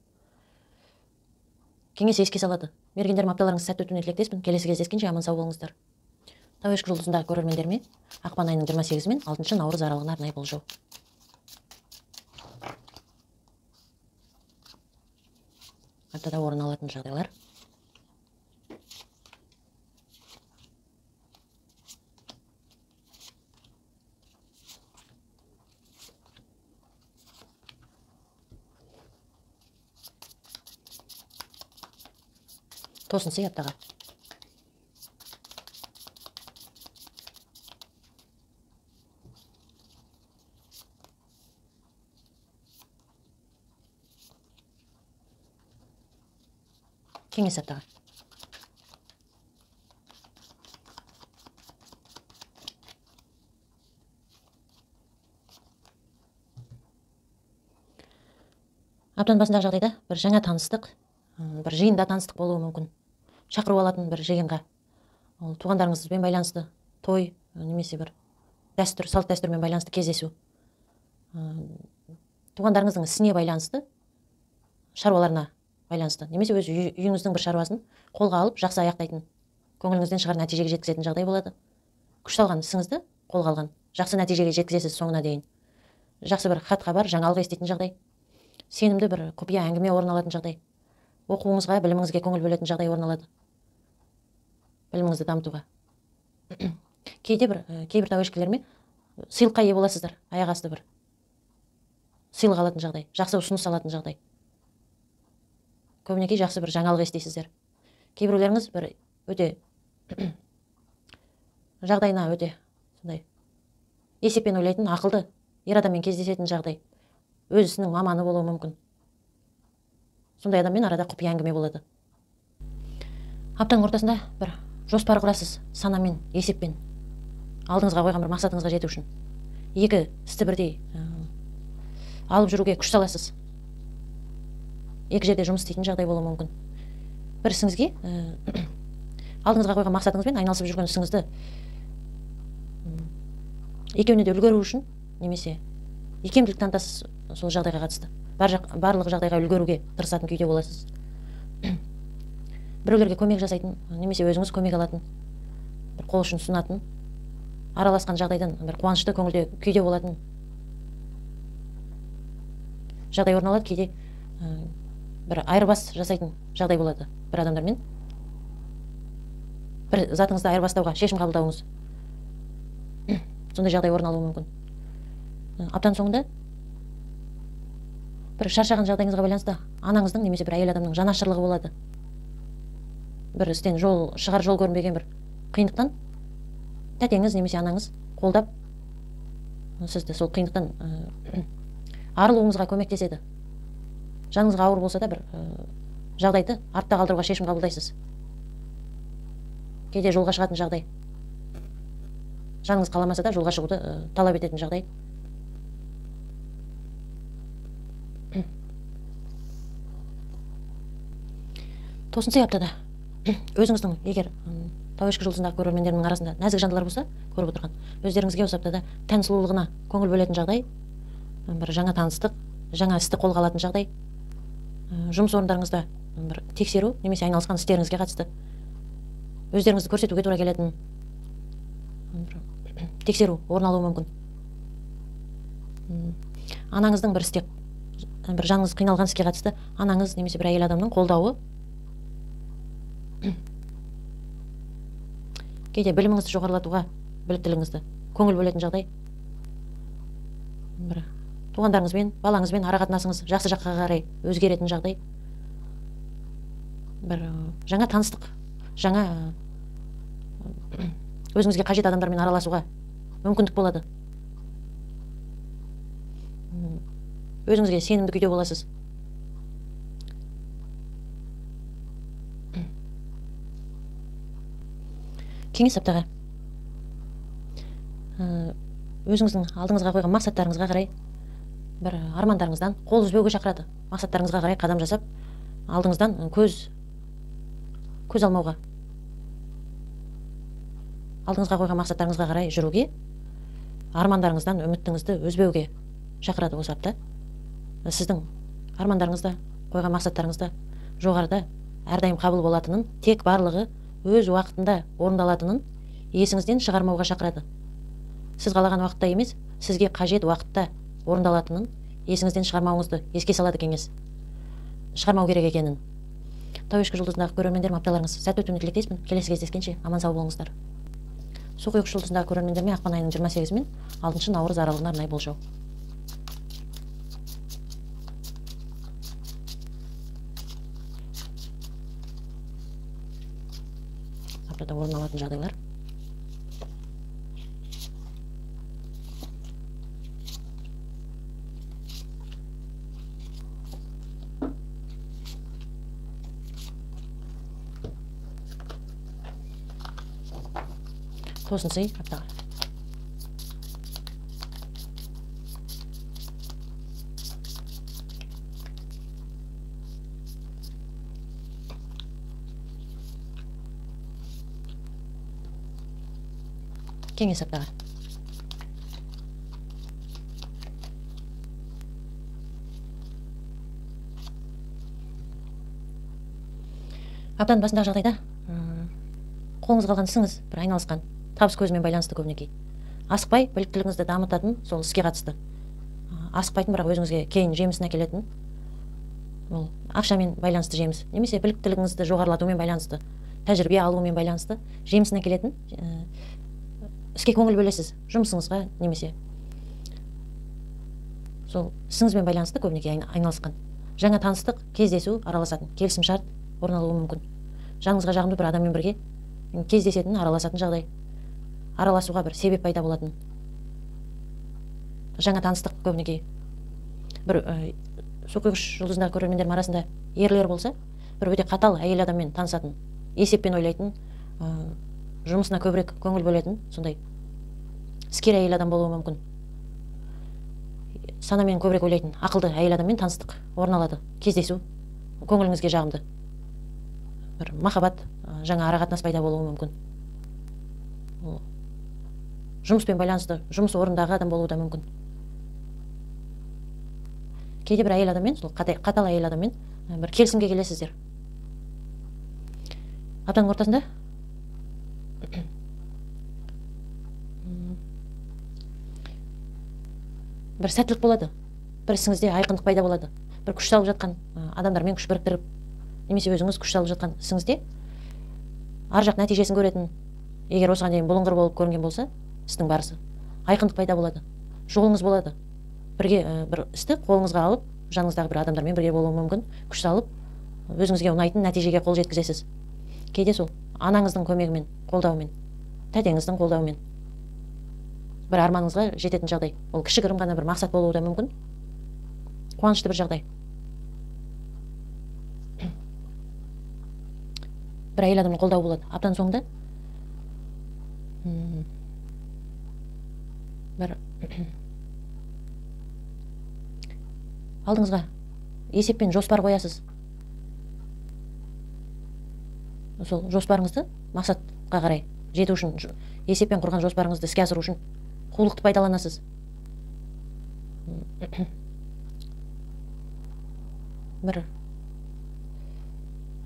кеңес еске салады. Мергендерім, апталарыңыз сәтті өтуіне тілектеспін. Келесі кездескенше аман сау болыңыздар. Тау ешкі жұлдызындағы көрермендеріме ақпан айының 28 мен 6 наурыз аралығына арнайы болжау. Аптада орын алатын жағдайлар. Тосын сый аптаға. Кеңес аптаға. Аптаның басындағы жағдайда бір жаңа таныстық, бір жиында таныстық болуы мүмкін. Шақыру алатын бір жиынға. Ол туғандарыңызбен байланысты той, немесе бір дәстүр, салт дәстүрмен байланысты кездесу. Туғандарыңыздың ісіне байланысты, шаруаларына байланысты, немесе өз үйіңіздің бір шаруасын қолға алып, жақсы аяқтайтын, көңіліңізден шығар нәтижеге жеткізетін жағдай болады. Күш салған ісіңізді қолға алған, жақсы нәтижеге жеткізесіз соңына дейін. Жақсы бір хат-хабар, жаңалық еститін жағдай. Сенімді бір құпия әңгіме орын алатын жағдай. Оқуыңызға, біліміңізге көңіл бөлетін жағдай орын алады. Біліміңізді дамытуға. Кейбір тау ешкілеріме сыйлыққа ие боласыздар, аяқ асты бір сыйлық алатын жағдай, жақсы ұсыныс алатын жағдай. Көбінесе жақсы бір жаңалық естисіздер. Кейбіреулеріңіз бір өте жағдайына өте сондай есеппен ойлайтын, ақылды ер адаммен кездесетін жағдай. Өз ісінің маманы болуы мүмкін. Сондай адаммен арада құпия әңгіме болады. Аптаның ортасында бір жоспар құрасыз, санамен, есеппен. Алдыңызға қойған бір мақсатыңызға жету үшін. Екі істі бірдей алып жүруге күш саласыз. Екі жерде жұмыс істейтін жағдай болуы мүмкін. Бір ісіңізге, алдыңызға қойған мақсатыңызбен айналысып жүрген ісіңізді екеуіне де үлгеру үшін, немесе икемділік танытасыз сол жағдайға қатысты. Барлық жағдайға үлгеруге тырысатын күйде боласыз. Біреулерге көмек жасайтын, немесе өзіңіз көмек алатын, бір қол ұшын ұсынатын, араласқан жағдайдан бір қуанышты көңілде күйде болатын жағдай орын алады. Кейде бір айырбас жасайтын жағдай болады бір адамдармен. Бір затыңызды айырбастауға шешім қабылдауыңыз. Сондай жағдай орын алуы мүмкін. Аптаның соңында бір шаршаған жағдайыңызға байланысты анаңыздың немесе бір әйел адамның жанашырлығы болады. Бір істен шығар жол көрінбеген бір қиындықтан тәтеңіз немесе анаңыз қолдап сізді сол қиындықтан арылуыңызға көмектеседі. Жаныңызға ауыр болса да бір жағдайды артта қалдыруға шешім қабылдайсыз. Кейде жолға шығатын жағдай. Жаныңыз қаламаса да жолға шығуды талап ететін жағдай. Тосын сый аптада өзіңіздің егер тау ешкі жұлдызындағы көрермендерінің арасында нәзік жандылар болса, көріп отырған, өздеріңізге осы аптада тән сұлулығына көңіл бөлетін жағдай, бір жаңа таныстық, жаңа істі қолға алатын жағдай, жұмыс орындарыңызда бір тексеру немесе айналысқан істеріңізге қатысты өздеріңізді көрсетуге тура келетін тексеру орын алуы мүмкін. Анаңыздың бір істе бір жаныңыз қиналған іске қатысты анаңыз немесе бір әйел адамның қолдауы, кейде біліміңізді жоғарылатуға, біліктілігіңізді көңіл бөлетін жағдай, бір туғандарыңызбен, балаңызбен ара қатынасыңыз жақсы жаққа қарай өзгеретін жағдай, бір жаңа таныстық, жаңа өзіңізге қажет адамдармен араласуға мүмкіндік болады. Өзіңізге сенімді күйде боласыз. Кеңес аптаға өзіңіздің алдыңызға қойған мақсаттарыңызға қарай, бір армандарыңыздан қол үзбеуге шақырады. Мақсаттарыңызға қарай қадам жасап, алдыңыздан көз алмауға, алдыңызға қойған мақсаттарыңызға қарай жүруге, армандарыңыздан үмітіңізді үзбеуге шақырады осы апта. Сіздің армандарыңызда, қойған мақсаттарыңызда жоғарыда әрдайым қабыл болатынын, тек барлығы өз уақытында орындалатынын есіңізден шығармауға шақырады. Сіз қалаған уақытта емес, сізге қажет уақытта орындалатынын есіңізден шығармауыңызды еске салады кеңес. Шығармау керек екенін. Тау ешкі жұлдызындағы көрермендерім, апталарыңыз сәтті өтуіне тілектеспін. Келесі кездескенше аман сау болыңыздар. Су құйрық жұлдызындағы көрермендеріме ақпан айының 28 мен 6 наурыз аралығына арнайы болжау. Аптада орын алатын жағдайлар. Тосын сый аптаға. Кеңес аптаға. Аптаның басындағы жағдайда қолыңыз қалған ісіңіз бір айналысқан, табыс көзімен байланысты көбінекей. Асықпай, біліктілігіңізді дамытатын сол іске қатысты. Асықпайтын, бірақ өзіңізге кейін жемісін әкелетін, ол ақшамен байланысты жеміс, немесе біліктілігіңізді жоғарылатумен байланысты, тәжірибе алумен байланысты жемісін әкелетін іске көңіл бөлесіз, жұмысыңызға немесе сол ісіңізбен байланысты көбінекей айналысқан. Жаңа таныстық, кездесу, араласатын, келісім шарт орын алуы мүмкін. Жаныңызға жағымды бір адаммен бірге кездесетін, араласатын жағдай, араласуға бір себеп пайда болатын. Жаңа таныстық көбінекей бір су құйрық жұлдызындағы көрермендерім арасында ерлер болса, бір өте қатал әйел адаммен танысатын, есеппен ойлайтын, жұмысына көбірек көңіл бөлетін, сондай іскер әйел адам болуы мүмкін. Санамен көбірек ойлайтын, ақылды әйел адаммен таныстық орын алады. Кездесу көңіліңізге жағымды. Бір махаббат, жаңа арақатынас пайда болуы мүмкін. Жұмыспен байланысты, жұмыс орындағы адам болуы да мүмкін. Кейде бір әйел адаммен, сол қатал әйел адаммен бір келісімге келесіздер. Аптаның ортасында бір сәттілік болады, бір ісіңізде айқындық пайда болады, бір күш салып жатқан адамдармен күш біріктіріп, немесе өзіңіз күш салып жатқан ісіңізде ар жақ нәтижесін көретін, егер осыған дейін бұлыңғыр болып көрінген болса, істің барысы айқындық пайда болады, жолыңыз болады, бірге бір істі қолыңызға алып, жаныңыздағы бір адамдармен бірге болуы мүмкін, күш салып, өзіңізге ұнайтын нәтижеге қол жеткізесіз. Кейде сол анаңыздың көмегімен, қолдауымен, тәтеңіздің қолдауымен бір арманыңызға жететін жағдай. Ол кішігірім ғана бір мақсат болуы да мүмкін. Қуанышты бір жағдай. Бір әйел адамның қолдауы болады. Аптаның соңында бір алдыңызға есеппен жоспар қоясыз. Сол жоспарыңызды мақсатқа қарай жету үшін, есеппен құрған жоспарыңызды іске асыру үшін қулықты пайдаланасыз. Бір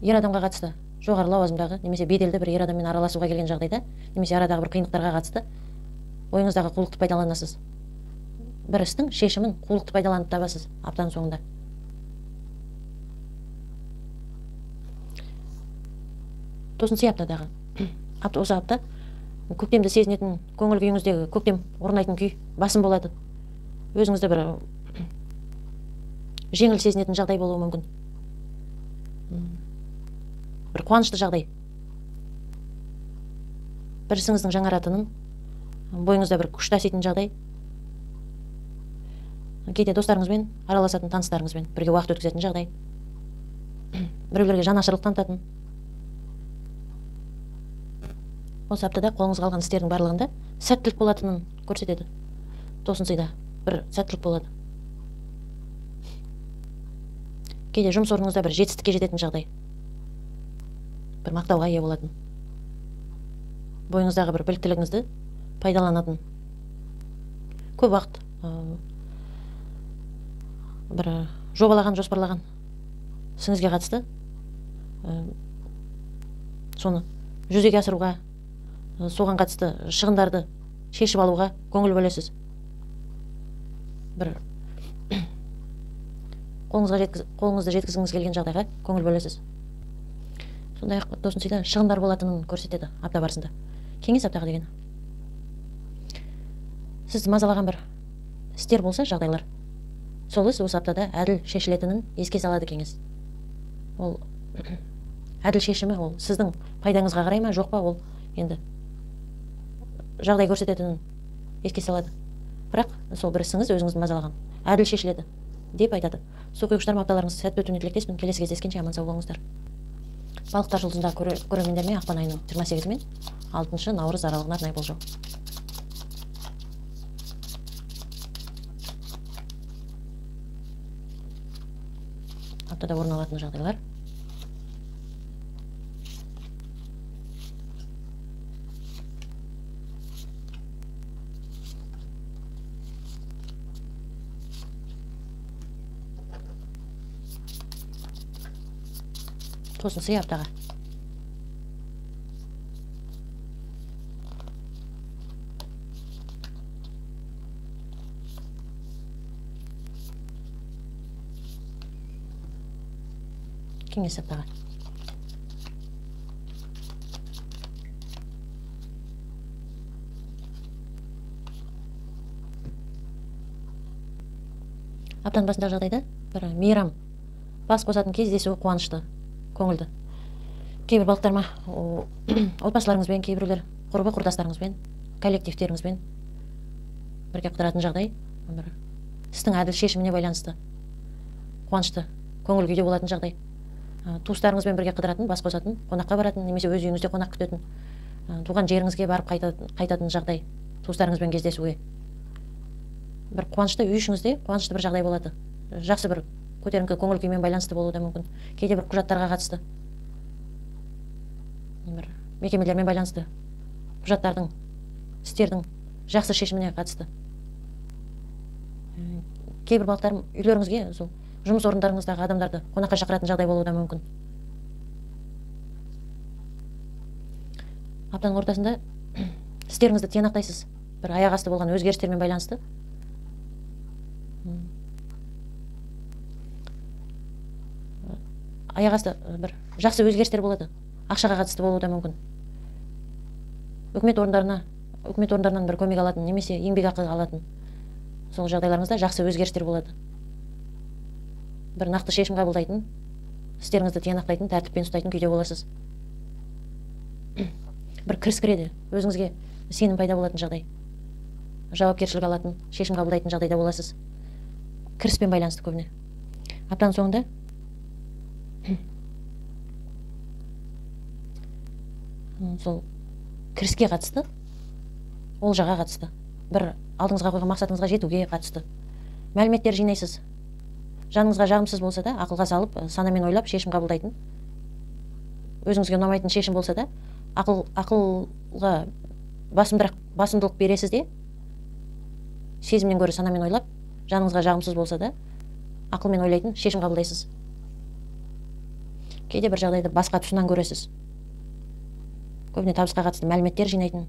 ер адамға қатысты, жоғары лауазымдағы немесе беделді бір ер адаммен араласуға келген жағдайда, немесе арадағы бір қиындықтарға қатысты ойыңыздағы қулықты пайдаланасыз. Бір істің шешімін қулықты пайдаланып табасыз аптаның соңында. тосын сый аптадағы осы апта көктемді сезінетін, көңіл күйіңіздегі көктем орнайтын күй басым болады. Өзіңізді бір жеңіл сезінетін жағдай болуы мүмкін. Бір қуанышты жағдай. Бір ісіңіздің жаңаратынын, бойыңызда бір күш таситын жағдай. Кейде достарыңызбен, араласатын таныстарыңызбен бірге уақыт өткізетін жағдай. Біреулерге жанашырлық танытатын. Осы аптада қолыңызға алған істердің барлығында сәттілік болатынын көрсетеді. Тосын сыйда бір сәттілік болады. Кейде жұмыс орныңызда бір жетістікке жететін жағдай. Бір мақтауға ие болатын. Бойыңыздағы бір біліктілігіңізді пайдаланатын. Көп уақыт бір жобалаған, жоспарлаған ісіңізге қатысты соны жүзеге асыруға, соған қатысты шығындарды шешіп алуға көңіл бөлесіз. Бір қолыңызды жеткізгіңіз келген жағдайға көңіл бөлесіз. Сондай-ақ тосын сыйда шығындар болатынын көрсетеді апта барысында. Кеңес аптаға деген. Сізді мазалаған бір істер болса, жағдайлар, сол іс осы аптада әділ шешілетінін еске салады кеңес. Ол әділ шешімі ол сіздің пайдаңызға қарай ма, жоқ па, ол енді жағдай көрсететінін еске салады. Бірақ сол бір ісіңіз өзіңізді мазалаған әділ шешіледі деп айтады. Су құйғыштар апталарыңыз сәтті өтуіне тілектеспін. Келесі кездескенше аман сау болыңыздар. Балықтар жұлдызындағы көрермендеріме ақпан айының 28 мен 6 наурыз аралығына арнайы болжау. Аптада орын алатын жағдайлар. Тосын сый аптаға. Кеңес аптаға. Аптаның басындағы жағдайда бір мейрам, бас қосатын кездесу қуанышты, көңілді. Кейбір балықтарма отбасыларыңызбен, кейбіреулер құрбы құрдастарыңызбен, коллективтеріңізбен бірге қыдыратын жағдай, бір істің әділ шешіміне байланысты қуанышты, көңіл күйде болатын жағдай. Туыстарыңызбен бірге қыдыратын, бас қосатын, қонаққа баратын, немесе өз үйіңізде қонақ күтетін, туған жеріңізге барып қайтатын жағдай, туыстарыңызбен кездесуге. Бір қуанышты үй ішіңізде қуанышты бір жағдай болады. Жақсы бір көтеріңкі көңіл күймен байланысты болуы да мүмкін. Кейде бір құжаттарға қатысты, бір мекемелермен байланысты құжаттардың, істердің жақсы шешіміне қатысты. Кейбір балықтар үйлеріңізге, сол жұмыс орындарыңыздағы адамдарды қонаққа шақыратын жағдай болуы да мүмкін. Аптаның ортасында істеріңізді тиянақтайсыз. Бір аяқ асты болған өзгерістермен байланысты. Аяқ асты бір жақсы өзгерістер болады. Ақшаға қатысты болуы да мүмкін. Үкімет орындарынан бір көмек алатын, немесе еңбекақы алатын. Сол жағдайларыңызда жақсы өзгерістер болады. Бір нақты шешім қабылдайтын, істеріңізді тиянақтайтын, тәртіппен ұстайтын күйде боласыз. Бір кіріс кіреді, өзіңізге сенім пайда болатын жағдай. Жауапкершілік алатын, шешім қабылдайтын жағдайда боласыз. Кіріспен байланысты көбіне. Аптаның соңында сол кіріске қатысты, олжаға қатысты, бір алдыңызға қойған мақсатыңызға жетуге қатысты мәліметтер жинайсыз. Жаныңызға жағымсыз болса да, ақылға салып, санамен ойлап, шешім қабылдайтын. Өзіңізге ұнамайтын шешім болса да, ақылға басымдылық бересіз де, сезімнен гөрі санамен ойлап, жаныңызға жағымсыз болса да, ақылмен ойлайтын шешім қабылдайсыз. Кейде бір жағдайды басқа тұсынан көресіз. Көбіне табысқа қатысты мәліметтер жинайтын.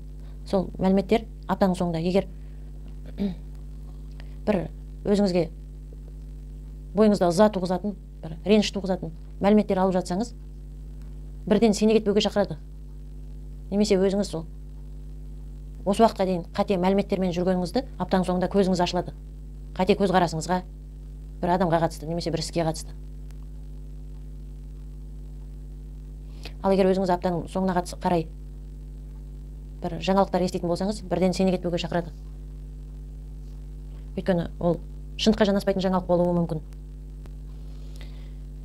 Сол мәліметтер аптаның соңында, егер бір өзіңізге бойыңызда ыза туғызатын, бір реніш туғызатын мәліметтер алып жатсаңыз, бірден сене кетпеуге шақырады. Немесе өзіңіз сол осы уақытқа дейін қате мәліметтермен жүргеніңізді аптаның соңында көзіңіз ашылады. Қате көзқарасыңызға, бір адамға қатысты, немесе бір іске қатысты. Ал егер өзіңіз аптаның соңына қарай бір жаңалықтар еститін болсаңыз, бірден сене кетпеуге шақырады. Өйткені ол шындыққа жанаспайтын жаңалық болуы мүмкін.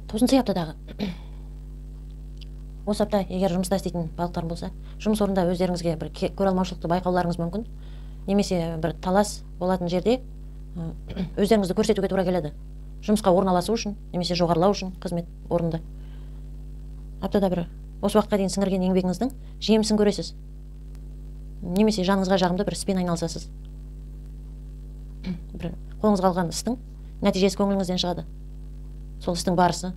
9-шы аптадағы. Осы апта егер жұмыста істейтін балықтар болса, жұмыс орнында өздеріңізге бір көре алмаушылықты байқауларыңыз мүмкін. Немесе бір талас болатын жерде өздеріңізді көрсетуге тура келеді. Жұмысқа орналасу үшін, немесе жоғарылау үшін қызмет орнында. Аптада бір осы уақытқа дейін сіңірген еңбегіңіздің жемісін көресіз. Немесе жаныңызға жағымды бір іспен айналысасыз. Бір қолыңызға алған істің нәтижесі көңіліңізден шығады. Сол істің барысы.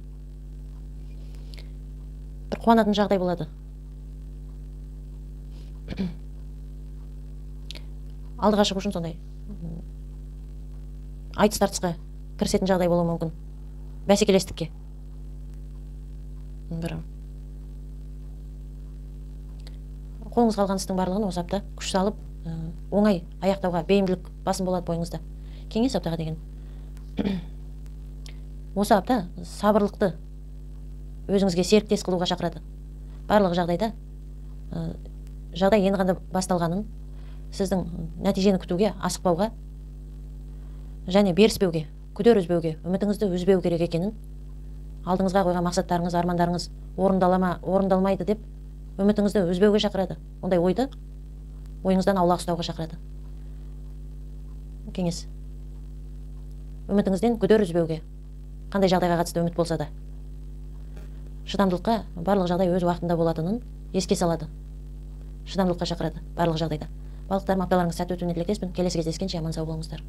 Бір қуанатын жағдай болады. Алдыға шығу үшін сондай айтыс тартысқа кірісетін жағдай болуы мүмкін. Бәсекелестікке. Бір қолыңызға алған істің барлығын осы апта күш салып, оңай аяқтауға бейімділік басым болады бойыңызда. Кеңес аптаға деген. Осы апта сабырлықты өзіңізге серіктес қылуға шақырады. Барлық жағдайда жағдай енді ғана басталғанын, сіздің нәтижені күтуге асықпауға және беріспеуге, күдер үзбеуге, үмітіңізді үзбеу керек екенін, алдыңызға қойған мақсаттарыңыз, армандарыңыз орындалмайды деп үмітіңізді үзбеуге шақырады. Ондай ойды ойыңыздан аулақ ұстауға шақырады. Кеңес. Үмітіңізден күдер үзбеуге, қандай жағдайға қатысты үміт болса да. Шыдамдылыққа барлық жағдай өз уақытында болатынын еске салады. Шыдамдылыққа шақырады барлық жағдайда. Балықтарым, апталарыңыз сәтті өтуіне тілектеспін. Келесі кездескенше аман сау болыңыздар.